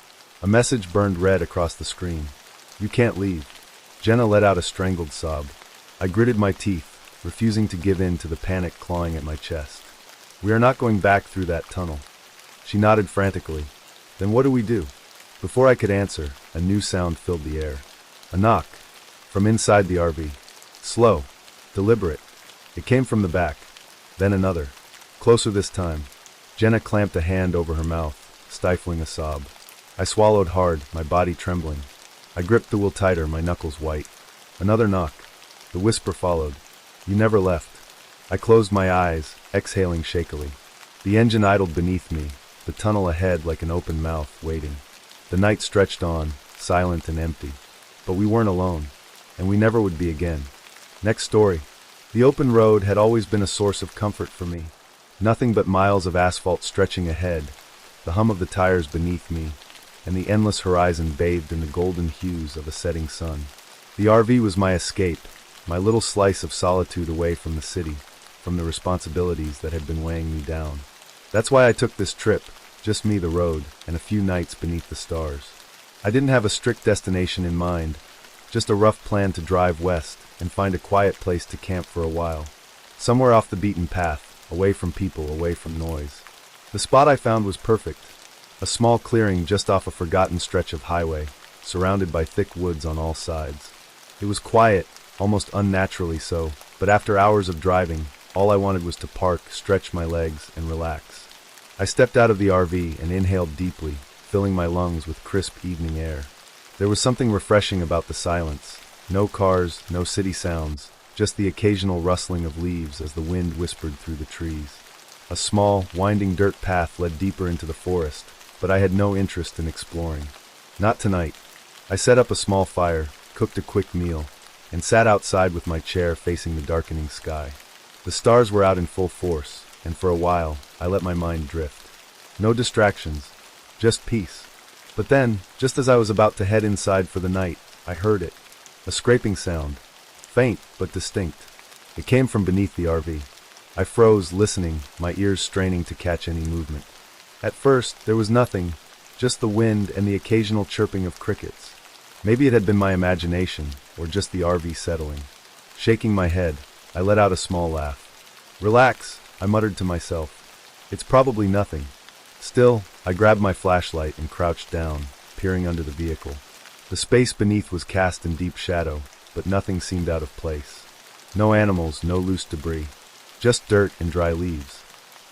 A message burned red across the screen. "You can't leave." Jenna let out a strangled sob. I gritted my teeth, refusing to give in to the panic clawing at my chest. "We are not going back through that tunnel." She nodded frantically. "Then what do we do?" Before I could answer, a new sound filled the air. A knock. From inside the RV. Slow. Deliberate. It came from the back. Then another. Closer this time. Jenna clamped a hand over her mouth, stifling a sob. I swallowed hard, my body trembling. I gripped the wheel tighter, my knuckles white. Another knock. The whisper followed. "You never left." I closed my eyes, exhaling shakily. The engine idled beneath me, the tunnel ahead like an open mouth, waiting. The night stretched on, silent and empty. But we weren't alone, and we never would be again. Next story. The open road had always been a source of comfort for me. Nothing but miles of asphalt stretching ahead, the hum of the tires beneath me, and the endless horizon bathed in the golden hues of a setting sun. The RV was my escape, my little slice of solitude away from the city, from the responsibilities that had been weighing me down. That's why I took this trip, just me, the road, and a few nights beneath the stars. I didn't have a strict destination in mind, just a rough plan to drive west and find a quiet place to camp for a while. Somewhere off the beaten path, away from people, away from noise. The spot I found was perfect. A small clearing just off a forgotten stretch of highway, surrounded by thick woods on all sides. It was quiet, almost unnaturally so, but after hours of driving, all I wanted was to park, stretch my legs, and relax. I stepped out of the RV and inhaled deeply, filling my lungs with crisp evening air. There was something refreshing about the silence. No cars, no city sounds, just the occasional rustling of leaves as the wind whispered through the trees. A small, winding dirt path led deeper into the forest, but I had no interest in exploring. Not tonight. I set up a small fire, cooked a quick meal, and sat outside with my chair facing the darkening sky. The stars were out in full force, and for a while, I let my mind drift. No distractions, just peace. But then, just as I was about to head inside for the night, I heard it. A scraping sound. Faint, but distinct. It came from beneath the RV. I froze, listening, my ears straining to catch any movement. At first, there was nothing, just the wind and the occasional chirping of crickets. Maybe it had been my imagination, or just the RV settling. Shaking my head, I let out a small laugh. "Relax," I muttered to myself. "It's probably nothing." Still, I grabbed my flashlight and crouched down, peering under the vehicle. The space beneath was cast in deep shadow, but nothing seemed out of place. No animals, no loose debris. Just dirt and dry leaves.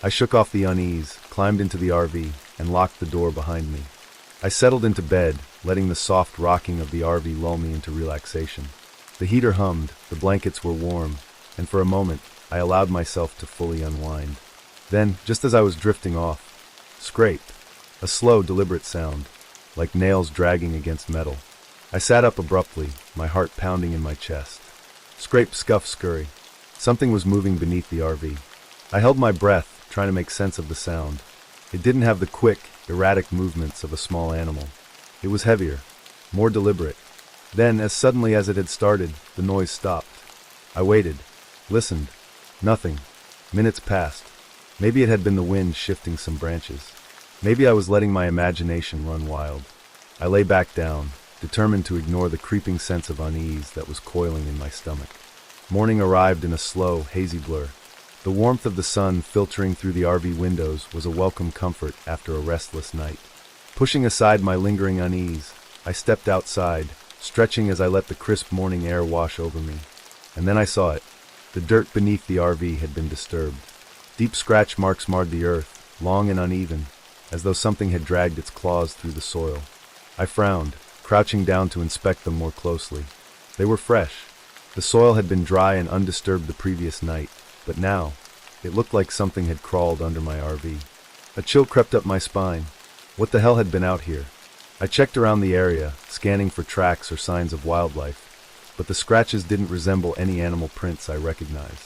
I shook off the unease, climbed into the RV, and locked the door behind me. I settled into bed, letting the soft rocking of the RV lull me into relaxation. The heater hummed, the blankets were warm, and for a moment, I allowed myself to fully unwind. Then, just as I was drifting off, scrape. A slow, deliberate sound, like nails dragging against metal. I sat up abruptly, my heart pounding in my chest. Scrape, scuff, scurry. Something was moving beneath the RV. I held my breath, trying to make sense of the sound. It didn't have the quick, erratic movements of a small animal. It was heavier, more deliberate. Then, as suddenly as it had started, the noise stopped. I waited, listened. Nothing. Minutes passed. Maybe it had been the wind shifting some branches. Maybe I was letting my imagination run wild. I lay back down, determined to ignore the creeping sense of unease that was coiling in my stomach. Morning arrived in a slow, hazy blur. The warmth of the sun filtering through the RV windows was a welcome comfort after a restless night. Pushing aside my lingering unease, I stepped outside, stretching as I let the crisp morning air wash over me. And then I saw it. The dirt beneath the RV had been disturbed. Deep scratch marks marred the earth, long and uneven, as though something had dragged its claws through the soil. I frowned, crouching down to inspect them more closely. They were fresh. The soil had been dry and undisturbed the previous night, but now, it looked like something had crawled under my RV. A chill crept up my spine. What the hell had been out here? I checked around the area, scanning for tracks or signs of wildlife, but the scratches didn't resemble any animal prints I recognized.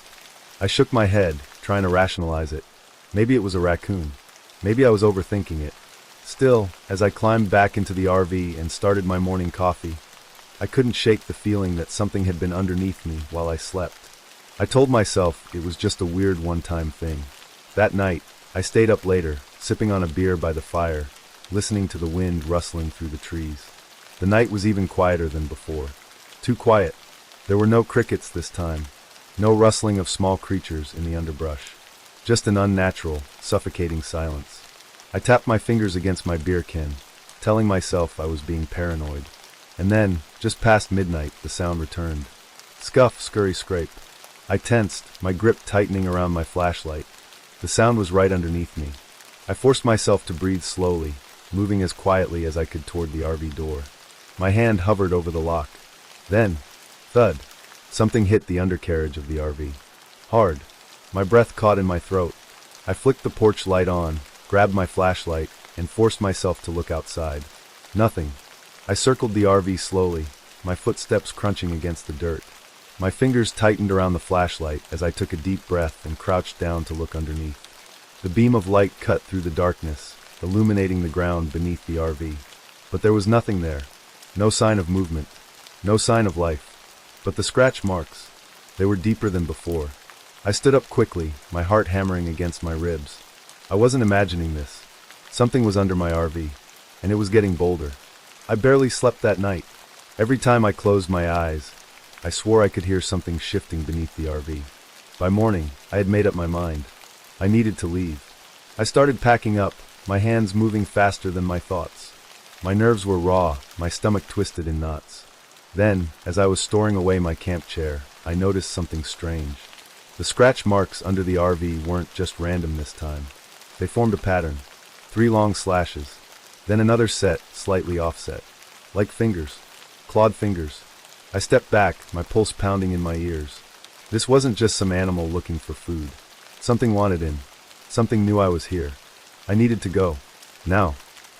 I shook my head, trying to rationalize it. Maybe it was a raccoon. Maybe I was overthinking it. Still, as I climbed back into the RV and started my morning coffee, I couldn't shake the feeling that something had been underneath me while I slept. I told myself it was just a weird one-time thing. That night, I stayed up later, sipping on a beer by the fire, listening to the wind rustling through the trees. The night was even quieter than before. Too quiet. There were no crickets this time. No rustling of small creatures in the underbrush. Just an unnatural, suffocating silence. I tapped my fingers against my beer can, telling myself I was being paranoid. And then, just past midnight, the sound returned. Scuff, scurry, scrape. I tensed, my grip tightening around my flashlight. The sound was right underneath me. I forced myself to breathe slowly, moving as quietly as I could toward the RV door. My hand hovered over the lock. Then, thud, something hit the undercarriage of the RV. Hard. My breath caught in my throat. I flicked the porch light on, grabbed my flashlight, and forced myself to look outside. Nothing. I circled the RV slowly, my footsteps crunching against the dirt. My fingers tightened around the flashlight as I took a deep breath and crouched down to look underneath. The beam of light cut through the darkness, illuminating the ground beneath the RV. But there was nothing there. No sign of movement. No sign of life. But the scratch marks, they were deeper than before. I stood up quickly, my heart hammering against my ribs. I wasn't imagining this. Something was under my RV, and it was getting bolder. I barely slept that night. Every time I closed my eyes, I swore I could hear something shifting beneath the RV. By morning, I had made up my mind. I needed to leave. I started packing up, my hands moving faster than my thoughts. My nerves were raw, my stomach twisted in knots. Then, as I was storing away my camp chair, I noticed something strange. The scratch marks under the RV weren't just random this time. They formed a pattern. 3 long slashes. Then another set, slightly offset. Like fingers. Clawed fingers. I stepped back, my pulse pounding in my ears. This wasn't just some animal looking for food. Something wanted in. Something knew I was here. I needed to go. Now.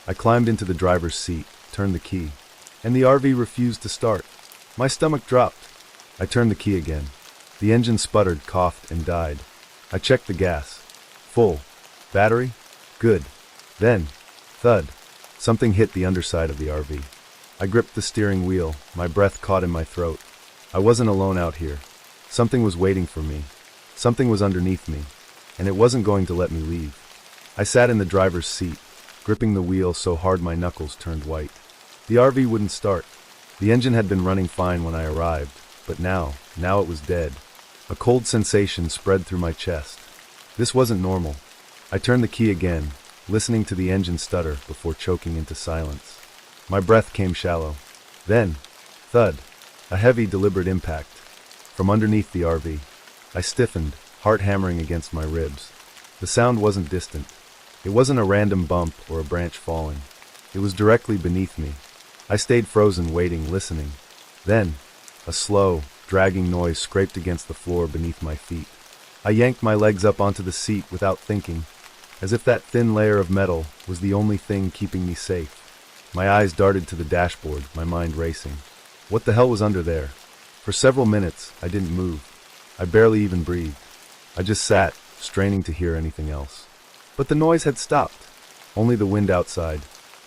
I climbed into the driver's seat, turned the key. and the RV refused to start. My stomach dropped. I turned the key again. The engine sputtered, coughed, and died. I checked the gas. Full. Battery? Good. Then, thud. Something hit the underside of the RV. I gripped the steering wheel, my breath caught in my throat. I wasn't alone out here. Something was waiting for me. Something was underneath me, and it wasn't going to let me leave. I sat in the driver's seat, gripping the wheel so hard my knuckles turned white. The RV wouldn't start. The engine had been running fine when I arrived, but now it was dead. A cold sensation spread through my chest. This wasn't normal. I turned the key again, listening to the engine stutter before choking into silence. My breath came shallow. Then, thud, a heavy, deliberate impact. From underneath the RV, I stiffened, heart hammering against my ribs. The sound wasn't distant. It wasn't a random bump or a branch falling. It was directly beneath me. I stayed frozen, waiting, listening. Then, a slow, dragging noise scraped against the floor beneath my feet. I yanked my legs up onto the seat without thinking, as if that thin layer of metal was the only thing keeping me safe. My eyes darted to the dashboard, my mind racing. What the hell was under there? For several minutes, I didn't move. I barely even breathed. I just sat, straining to hear anything else. But the noise had stopped. Only the wind outside,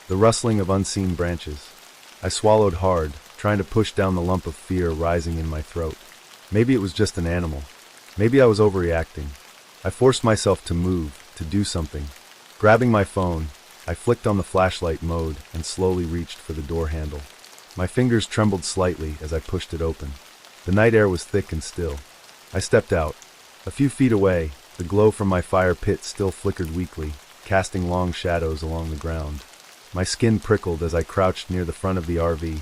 the rustling of unseen branches. I swallowed hard, trying to push down the lump of fear rising in my throat. Maybe it was just an animal. Maybe I was overreacting. I forced myself to move, to do something. Grabbing my phone, I flicked on the flashlight mode and slowly reached for the door handle. My fingers trembled slightly as I pushed it open. The night air was thick and still. I stepped out. A few feet away, the glow from my fire pit still flickered weakly, casting long shadows along the ground. My skin prickled as I crouched near the front of the RV,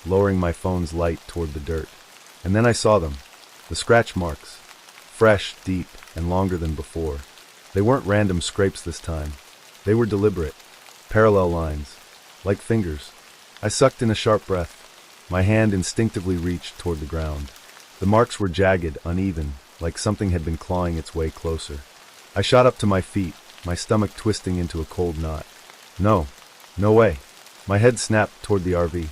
lowering my phone's light toward the dirt. And then I saw them. The scratch marks. Fresh, deep, and longer than before. They weren't random scrapes this time. They were deliberate. Parallel lines. Like fingers. I sucked in a sharp breath. My hand instinctively reached toward the ground. The marks were jagged, uneven, like something had been clawing its way closer. I shot up to my feet, my stomach twisting into a cold knot. No. No way. My head snapped toward the RV.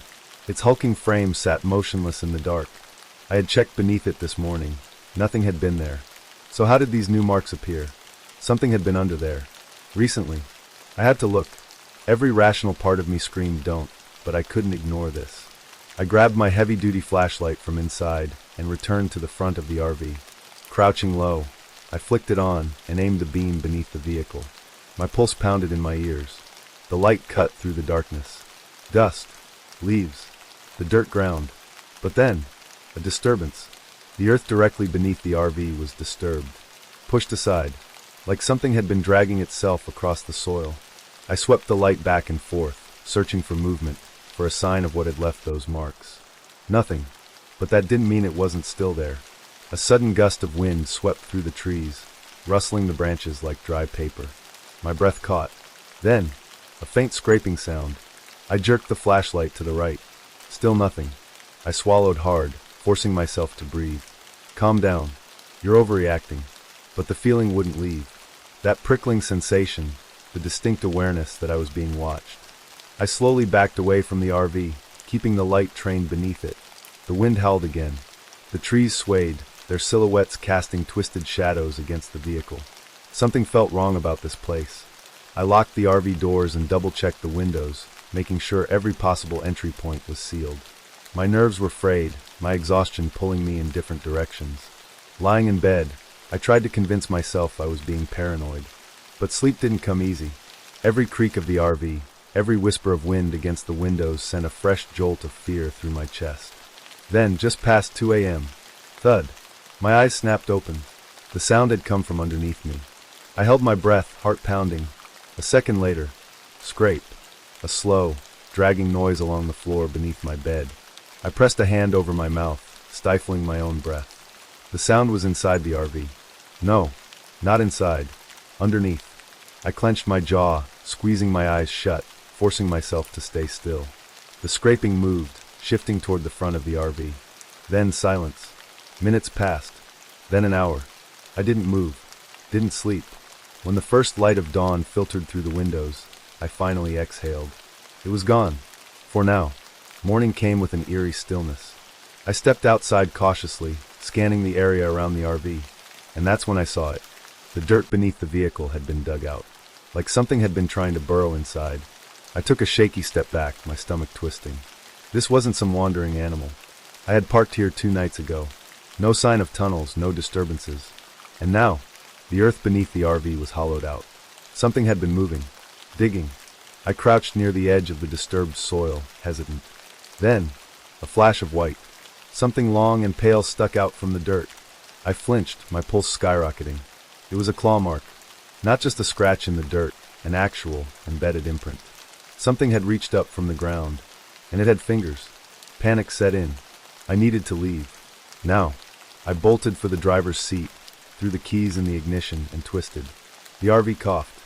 Its hulking frame sat motionless in the dark. I had checked beneath it this morning. Nothing had been there. So how did these new marks appear? Something had been under there. Recently. I had to look. Every rational part of me screamed don't, but I couldn't ignore this. I grabbed my heavy-duty flashlight from inside and returned to the front of the RV. Crouching low, I flicked it on and aimed the beam beneath the vehicle. My pulse pounded in my ears. The light cut through the darkness. Dust. Leaves. The dirt ground. But then, a disturbance. The earth directly beneath the RV was disturbed. Pushed aside, like something had been dragging itself across the soil. I swept the light back and forth, searching for movement, for a sign of what had left those marks. Nothing. But that didn't mean it wasn't still there. A sudden gust of wind swept through the trees, rustling the branches like dry paper. My breath caught. Then, a faint scraping sound. I jerked the flashlight to the right. Still nothing. I swallowed hard, forcing myself to breathe. Calm down. You're overreacting. But the feeling wouldn't leave. That prickling sensation, the distinct awareness that I was being watched. I slowly backed away from the RV, keeping the light trained beneath it. The wind howled again. The trees swayed, their silhouettes casting twisted shadows against the vehicle. Something felt wrong about this place. I locked the RV doors and double-checked the windows, making sure every possible entry point was sealed. My nerves were frayed, my exhaustion pulling me in different directions. Lying in bed, I tried to convince myself I was being paranoid. But sleep didn't come easy. Every creak of the RV, every whisper of wind against the windows sent a fresh jolt of fear through my chest. Then, just past 2 a.m., thud. My eyes snapped open. The sound had come from underneath me. I held my breath, heart pounding. A second later, scrape. A slow, dragging noise along the floor beneath my bed. I pressed a hand over my mouth, stifling my own breath. The sound was inside the RV. No, not inside. Underneath. I clenched my jaw, squeezing my eyes shut, forcing myself to stay still. The scraping moved, shifting toward the front of the RV. Then silence. Minutes passed. Then an hour. I didn't move. Didn't sleep. When the first light of dawn filtered through the windows, I finally exhaled. It was gone. For now. Morning came with an eerie stillness. I stepped outside cautiously, scanning the area around the RV, and that's when I saw it. The dirt beneath the vehicle had been dug out, like something had been trying to burrow inside. I took a shaky step back, my stomach twisting. This wasn't some wandering animal. I had parked here 2 nights ago. No sign of tunnels, no disturbances. And now, the earth beneath the RV was hollowed out. Something had been moving, digging. I crouched near the edge of the disturbed soil, hesitant. Then, a flash of white. Something long and pale stuck out from the dirt. I flinched, my pulse skyrocketing. It was a claw mark. Not just a scratch in the dirt, an actual, embedded imprint. Something had reached up from the ground, and it had fingers. Panic set in. I needed to leave. Now, I bolted for the driver's seat, threw the keys in the ignition, and twisted. The RV coughed,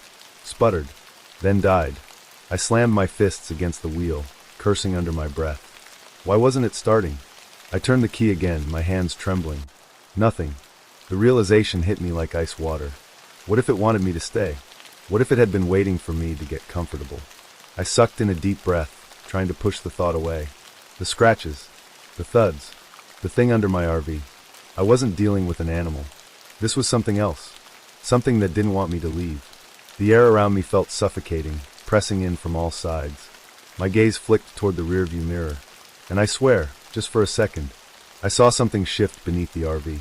sputtered, then died. I slammed my fists against the wheel, cursing under my breath. Why wasn't it starting? I turned the key again, my hands trembling. Nothing. The realization hit me like ice water. What if it wanted me to stay? What if it had been waiting for me to get comfortable? I sucked in a deep breath, trying to push the thought away. The scratches, the thuds, the thing under my RV. I wasn't dealing with an animal. This was something else. Something that didn't want me to leave. The air around me felt suffocating, pressing in from all sides. My gaze flicked toward the rearview mirror, and I swear, just for a second, I saw something shift beneath the RV,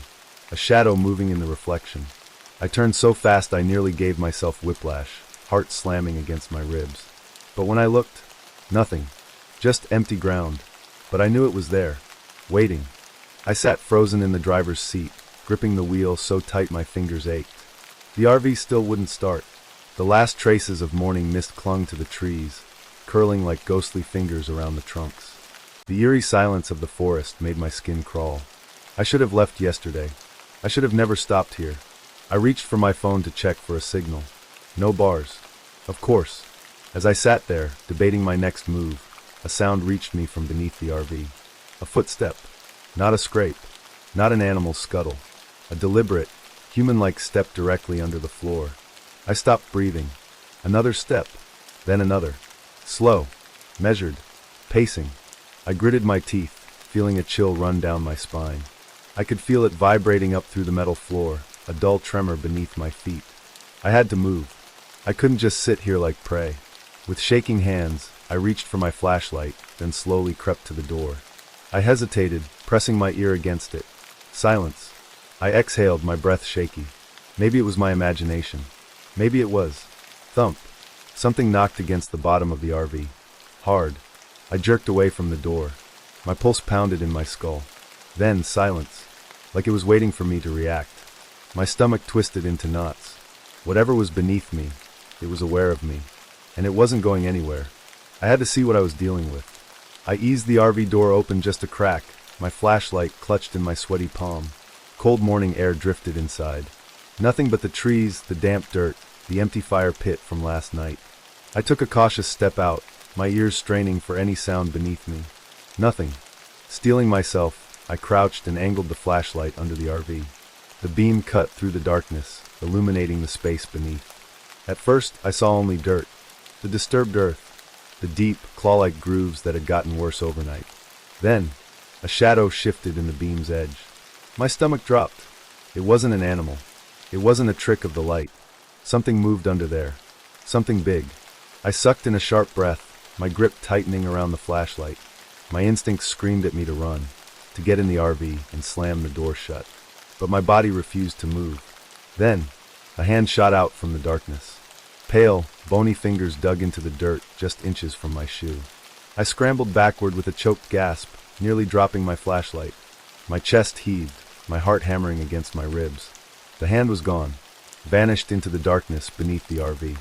a shadow moving in the reflection. I turned so fast I nearly gave myself whiplash, heart slamming against my ribs. But when I looked, nothing, just empty ground. But I knew it was there, waiting. I sat frozen in the driver's seat, gripping the wheel so tight my fingers ached. The RV still wouldn't start. The last traces of morning mist clung to the trees, curling like ghostly fingers around the trunks. The eerie silence of the forest made my skin crawl. I should have left yesterday. I should have never stopped here. I reached for my phone to check for a signal. No bars. Of course. As I sat there, debating my next move, a sound reached me from beneath the RV. A footstep. Not a scrape. Not an animal's scuttle. A deliberate, human-like step directly under the floor. I stopped breathing. Another step. Then another. Slow. Measured. Pacing. I gritted my teeth, feeling a chill run down my spine. I could feel it vibrating up through the metal floor, a dull tremor beneath my feet. I had to move. I couldn't just sit here like prey. With shaking hands, I reached for my flashlight, then slowly crept to the door. I hesitated, pressing my ear against it. Silence. I exhaled, my breath shaky. Maybe it was my imagination. Maybe it was. Thump. Something knocked against the bottom of the RV. Hard. I jerked away from the door. My pulse pounded in my skull. Then silence, like it was waiting for me to react. My stomach twisted into knots. Whatever was beneath me, it was aware of me, and it wasn't going anywhere. I had to see what I was dealing with. I eased the RV door open just a crack, my flashlight clutched in my sweaty palm. Cold morning air drifted inside. Nothing but the trees, the damp dirt, the empty fire pit from last night. I took a cautious step out, my ears straining for any sound beneath me. Nothing. Steeling myself, I crouched and angled the flashlight under the RV. The beam cut through the darkness, illuminating the space beneath. At first, I saw only dirt. The disturbed earth. The deep, claw-like grooves that had gotten worse overnight. Then, a shadow shifted in the beam's edge. My stomach dropped. It wasn't an animal. It wasn't a trick of the light. Something moved under there. Something big. I sucked in a sharp breath, my grip tightening around the flashlight. My instincts screamed at me to run, to get in the RV and slam the door shut. But my body refused to move. Then, a hand shot out from the darkness. Pale, bony fingers dug into the dirt just inches from my shoe. I scrambled backward with a choked gasp, nearly dropping my flashlight. My chest heaved, my heart hammering against my ribs. The hand was gone, vanished into the darkness beneath the RV.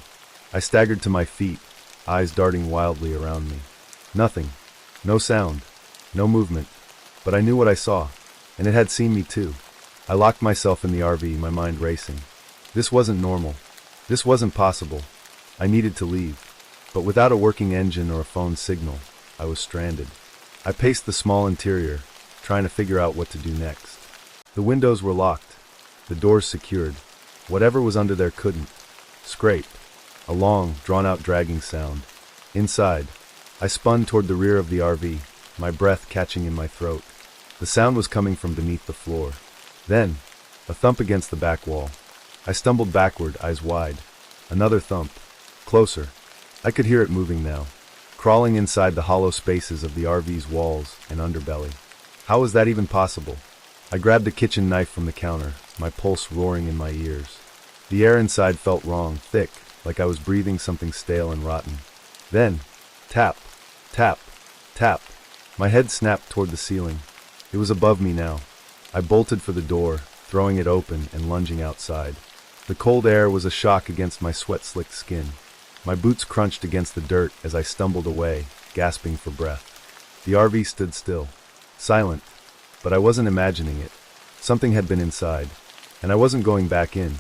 I staggered to my feet, eyes darting wildly around me. Nothing. No sound. No movement. But I knew what I saw, and it had seen me too. I locked myself in the RV, my mind racing. This wasn't normal. This wasn't possible. I needed to leave. But without a working engine or a phone signal, I was stranded. I paced the small interior, trying to figure out what to do next. The windows were locked, the doors secured. Whatever was under there couldn't. Scrape. A long, drawn-out dragging sound. Inside, I spun toward the rear of the RV, my breath catching in my throat. The sound was coming from beneath the floor. Then, a thump against the back wall. I stumbled backward, eyes wide. Another thump. Closer. I could hear it moving now, crawling inside the hollow spaces of the RV's walls and underbelly. How was that even possible? I grabbed a kitchen knife from the counter, my pulse roaring in my ears. The air inside felt wrong, thick, like I was breathing something stale and rotten. Then, tap, tap, tap. My head snapped toward the ceiling. It was above me now. I bolted for the door, throwing it open and lunging outside. The cold air was a shock against my sweat-slicked skin. My boots crunched against the dirt as I stumbled away, gasping for breath. The RV stood still, silent, but I wasn't imagining it. Something had been inside, and I wasn't going back in.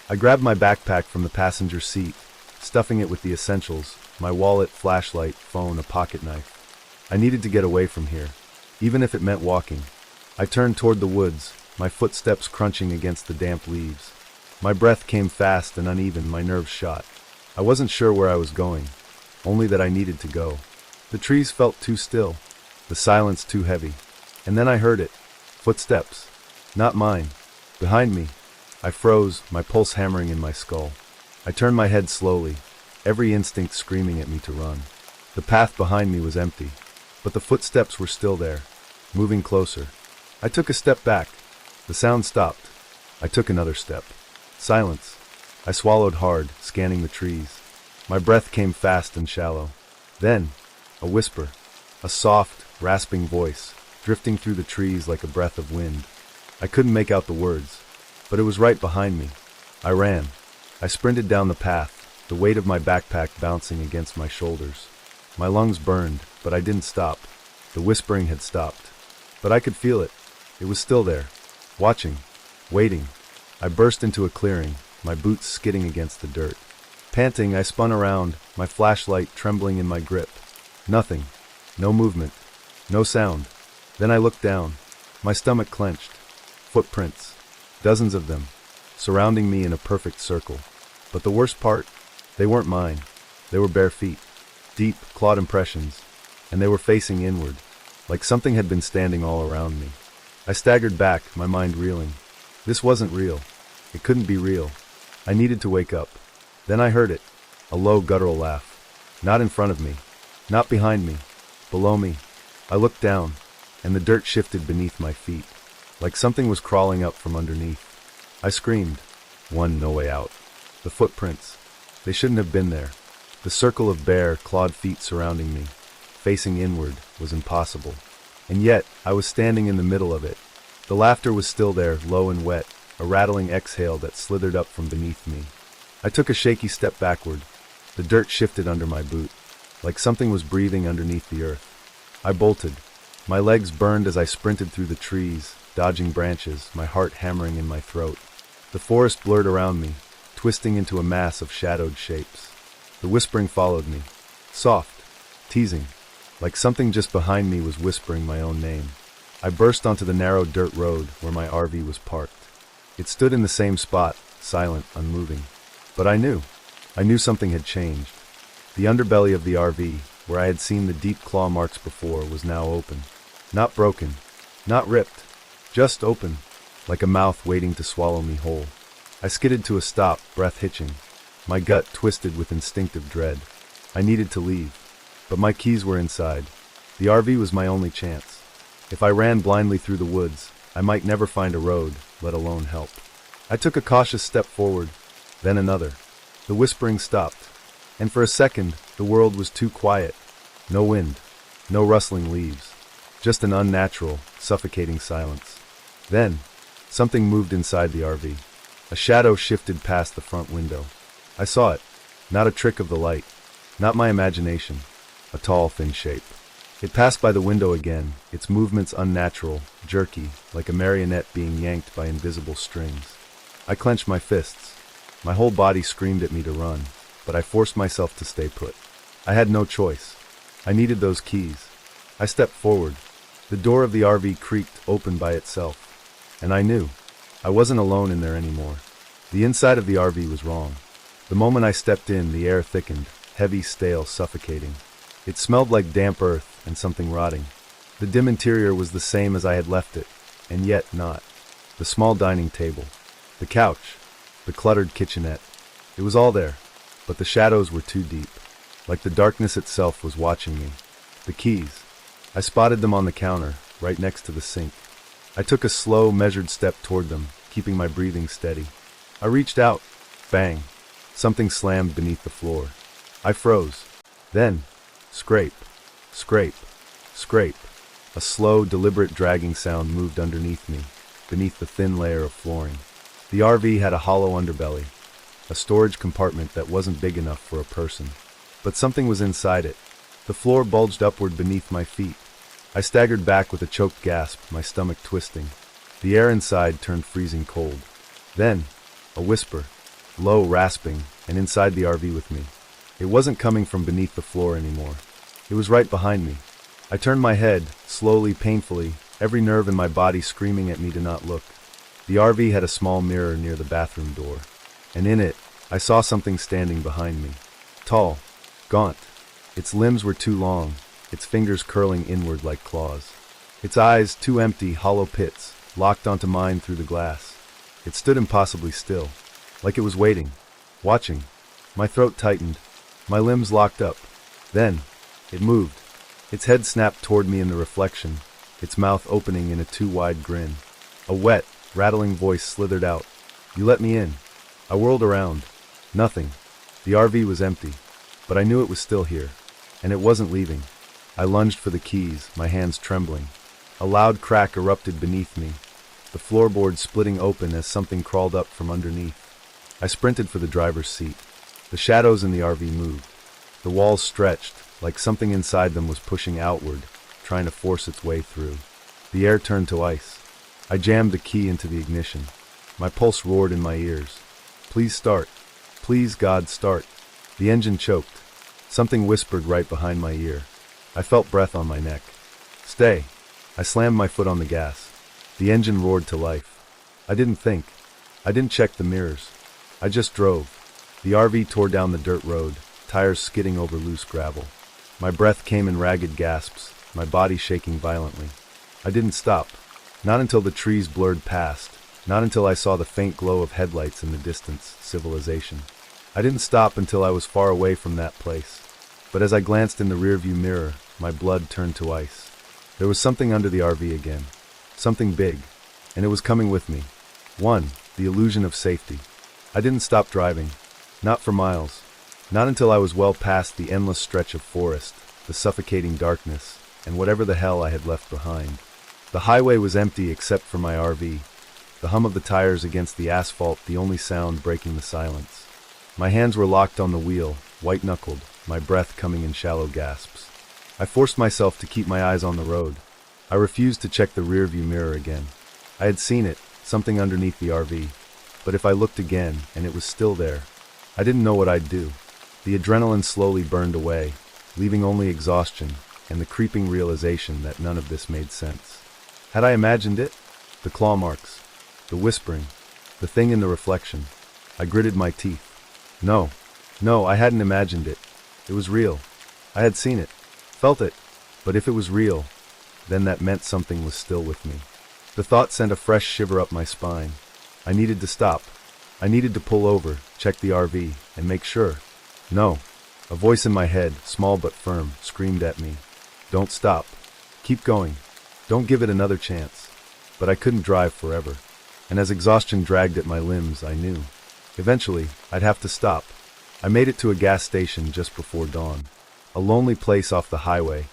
I grabbed my backpack from the passenger seat, stuffing it with the essentials, my wallet, flashlight, phone, a pocket knife. I needed to get away from here, even if it meant walking. I turned toward the woods, my footsteps crunching against the damp leaves. My breath came fast and uneven, my nerves shot. I wasn't sure where I was going, only that I needed to go. The trees felt too still, the silence too heavy. And then I heard it. Footsteps. Not mine. Behind me. I froze, my pulse hammering in my skull. I turned my head slowly, every instinct screaming at me to run. The path behind me was empty, but the footsteps were still there, moving closer. I took a step back. The sound stopped. I took another step. Silence. I swallowed hard, scanning the trees. My breath came fast and shallow. Then, a whisper. A soft, rasping voice, drifting through the trees like a breath of wind. I couldn't make out the words, but it was right behind me. I ran. I sprinted down the path, the weight of my backpack bouncing against my shoulders. My lungs burned, but I didn't stop. The whispering had stopped. But I could feel it. It was still there, watching, waiting. I burst into a clearing, my boots skidding against the dirt. Panting, I spun around, my flashlight trembling in my grip. Nothing. No movement. No sound. Then I looked down. My stomach clenched. Footprints. Dozens of them, surrounding me in a perfect circle. But the worst part, they weren't mine. They were bare feet. Deep, clawed impressions. And they were facing inward, like something had been standing all around me. I staggered back, my mind reeling. This wasn't real. It couldn't be real. I needed to wake up. Then I heard it. A low, guttural laugh. Not in front of me. Not behind me. Below me. I looked down, and the dirt shifted beneath my feet, like something was crawling up from underneath. I screamed. No way out. The footprints. They shouldn't have been there. The circle of bare, clawed feet surrounding me, facing inward, was impossible. And yet, I was standing in the middle of it. The laughter was still there, low and wet, a rattling exhale that slithered up from beneath me. I took a shaky step backward. The dirt shifted under my boot, like something was breathing underneath the earth. I bolted. My legs burned as I sprinted through the trees, dodging branches, my heart hammering in my throat. The forest blurred around me, twisting into a mass of shadowed shapes. The whispering followed me, soft, teasing, like something just behind me was whispering my own name. I burst onto the narrow dirt road where my RV was parked. It stood in the same spot, silent, unmoving. But I knew something had changed. The underbelly of the RV, where I had seen the deep claw marks before, was now open. Not broken, not ripped, just open, like a mouth waiting to swallow me whole. I skidded to a stop, breath hitching, my gut twisted with instinctive dread. I needed to leave, but my keys were inside. The RV was my only chance. If I ran blindly through the woods, I might never find a road, let alone help. I took a cautious step forward, then another. The whispering stopped, and for a second, the world was too quiet. No wind, no rustling leaves, just an unnatural, suffocating silence. Then, something moved inside the RV. A shadow shifted past the front window. I saw it, not a trick of the light, not my imagination, a tall, thin shape. It passed by the window again, its movements unnatural, jerky, like a marionette being yanked by invisible strings. I clenched my fists. My whole body screamed at me to run, but I forced myself to stay put. I had no choice. I needed those keys. I stepped forward. The door of the RV creaked open by itself, and I knew I wasn't alone in there anymore. The inside of the RV was wrong. The moment I stepped in, the air thickened, heavy, stale, suffocating. It smelled like damp earth and something rotting. The dim interior was the same as I had left it, and yet not. The small dining table, the couch, the cluttered kitchenette. It was all there, but the shadows were too deep, like the darkness itself was watching me. The keys. I spotted them on the counter, right next to the sink. I took a slow, measured step toward them, keeping my breathing steady. I reached out. Bang. Something slammed beneath the floor. I froze. Then, scrape, scrape, scrape. A slow, deliberate dragging sound moved underneath me, beneath the thin layer of flooring. The RV had a hollow underbelly, a storage compartment that wasn't big enough for a person. But something was inside it. The floor bulged upward beneath my feet. I staggered back with a choked gasp, my stomach twisting. The air inside turned freezing cold. Then, a whisper, low, rasping, and inside the RV with me. It wasn't coming from beneath the floor anymore. It was right behind me. I turned my head, slowly, painfully, every nerve in my body screaming at me to not look. The RV had a small mirror near the bathroom door, and in it, I saw something standing behind me. Tall, gaunt. Its limbs were too long, its fingers curling inward like claws. Its eyes, two empty, hollow pits, locked onto mine through the glass. It stood impossibly still, like it was waiting, watching. My throat tightened, my limbs locked up. Then, it moved. Its head snapped toward me in the reflection, its mouth opening in a too-wide grin. A wet, rattling voice slithered out. "You let me in." I whirled around. Nothing. The RV was empty, but I knew it was still here, and it wasn't leaving. I lunged for the keys, my hands trembling. A loud crack erupted beneath me, the floorboard splitting open as something crawled up from underneath. I sprinted for the driver's seat. The shadows in the RV moved. The walls stretched, like something inside them was pushing outward, trying to force its way through. The air turned to ice. I jammed the key into the ignition. My pulse roared in my ears. "Please start. Please, God, start." The engine choked. Something whispered right behind my ear. I felt breath on my neck. "Stay." I slammed my foot on the gas. The engine roared to life. I didn't think. I didn't check the mirrors. I just drove. The RV tore down the dirt road, tires skidding over loose gravel. My breath came in ragged gasps, my body shaking violently. I didn't stop. Not until the trees blurred past. Not until I saw the faint glow of headlights in the distance, civilization. I didn't stop until I was far away from that place. But as I glanced in the rearview mirror, my blood turned to ice. There was something under the RV again. Something big. And it was coming with me. One, the illusion of safety. I didn't stop driving. Not for miles. Not until I was well past the endless stretch of forest, the suffocating darkness, and whatever the hell I had left behind. The highway was empty except for my RV. The hum of the tires against the asphalt, the only sound breaking the silence. My hands were locked on the wheel, white-knuckled, my breath coming in shallow gasps. I forced myself to keep my eyes on the road. I refused to check the rearview mirror again. I had seen it, something underneath the RV. But if I looked again, and it was still there, I didn't know what I'd do. The adrenaline slowly burned away, leaving only exhaustion and the creeping realization that none of this made sense. Had I imagined it? The claw marks, the whispering, the thing in the reflection. I gritted my teeth. No, I hadn't imagined it. It was real. I had seen it, felt it. But if it was real, then that meant something was still with me. The thought sent a fresh shiver up my spine. I needed to stop. I needed to pull over, check the RV, and make sure. No. A voice in my head, small but firm, screamed at me. Don't stop. Keep going. Don't give it another chance. But I couldn't drive forever. And as exhaustion dragged at my limbs, I knew. Eventually, I'd have to stop. I made it to a gas station just before dawn. A lonely place off the highway.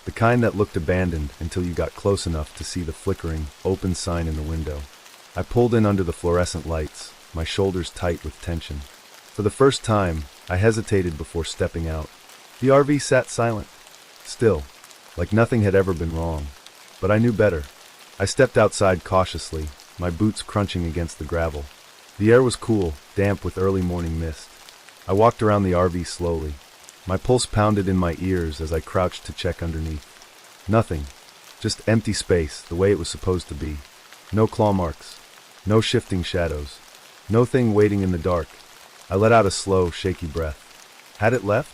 The kind that looked abandoned until you got close enough to see the flickering, open sign in the window. I pulled in under the fluorescent lights, my shoulders tight with tension. For the first time, I hesitated before stepping out. The RV sat silent. Still, like nothing had ever been wrong. But I knew better. I stepped outside cautiously, my boots crunching against the gravel. The air was cool, damp with early morning mist. I walked around the RV slowly. My pulse pounded in my ears as I crouched to check underneath. Nothing. Just empty space, the way it was supposed to be. No claw marks. No shifting shadows. No thing waiting in the dark. I let out a slow, shaky breath. Had it left?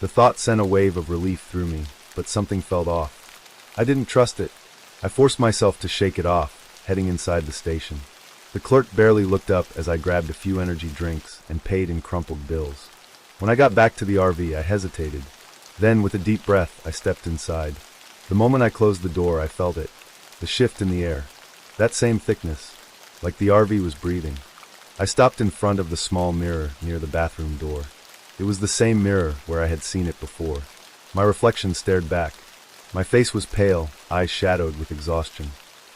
The thought sent a wave of relief through me, but something felt off. I didn't trust it. I forced myself to shake it off, heading inside the station. The clerk barely looked up as I grabbed a few energy drinks and paid in crumpled bills. When I got back to the RV, I hesitated. Then, with a deep breath, I stepped inside. The moment I closed the door, I felt it. The shift in the air. That same thickness. Like the RV was breathing. I stopped in front of the small mirror near the bathroom door. It was the same mirror where I had seen it before. My reflection stared back. My face was pale, eyes shadowed with exhaustion.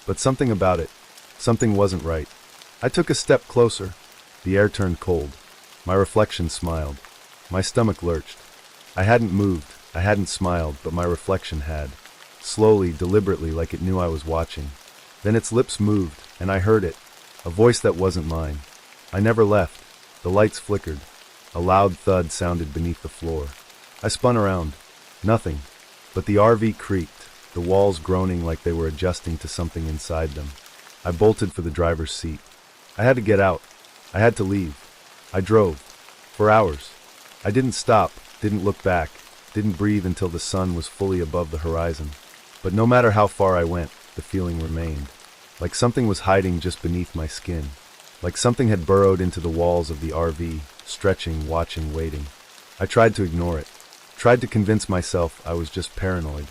But something about it, something wasn't right. I took a step closer. The air turned cold. My reflection smiled. My stomach lurched. I hadn't moved, I hadn't smiled, but my reflection had. Slowly, deliberately, like it knew I was watching. Then its lips moved, and I heard it. A voice that wasn't mine. I never left. The lights flickered. A loud thud sounded beneath the floor. I spun around. Nothing. But the RV creaked, the walls groaning like they were adjusting to something inside them. I bolted for the driver's seat. I had to get out. I had to leave. I drove. For hours. I didn't stop, didn't look back, didn't breathe until the sun was fully above the horizon. But no matter how far I went, the feeling remained. Like something was hiding just beneath my skin. Like something had burrowed into the walls of the RV, stretching, watching, waiting. I tried to ignore it. Tried to convince myself I was just paranoid.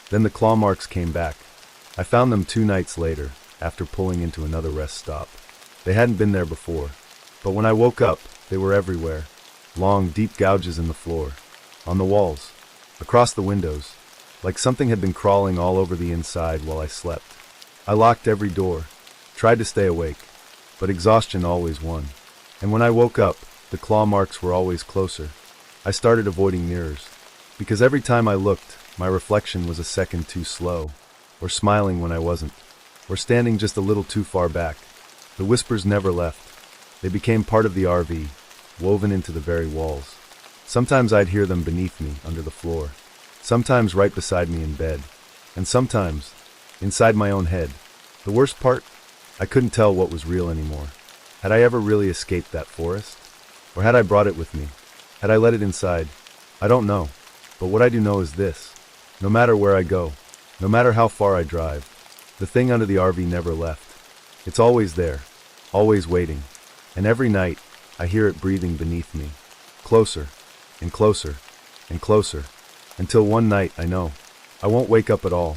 Then the claw marks came back. I found them 2 nights later, after pulling into another rest stop. They hadn't been there before. But when I woke up, they were everywhere. Long, deep gouges in the floor. On the walls. Across the windows. Like something had been crawling all over the inside while I slept. I locked every door. Tried to stay awake. But exhaustion always won. And when I woke up, the claw marks were always closer. I started avoiding mirrors. Because every time I looked, my reflection was a second too slow. Or smiling when I wasn't. Or standing just a little too far back. The whispers never left. They became part of the RV, woven into the very walls. Sometimes I'd hear them beneath me, under the floor. Sometimes right beside me in bed. And sometimes, inside my own head. The worst part? I couldn't tell what was real anymore. Had I ever really escaped that forest? Or had I brought it with me? Had I let it inside? I don't know. But what I do know is this. No matter where I go, no matter how far I drive, the thing under the RV never left. It's always there, always waiting. And every night, I hear it breathing beneath me. Closer, and closer, and closer. Until one night, I know, I won't wake up at all.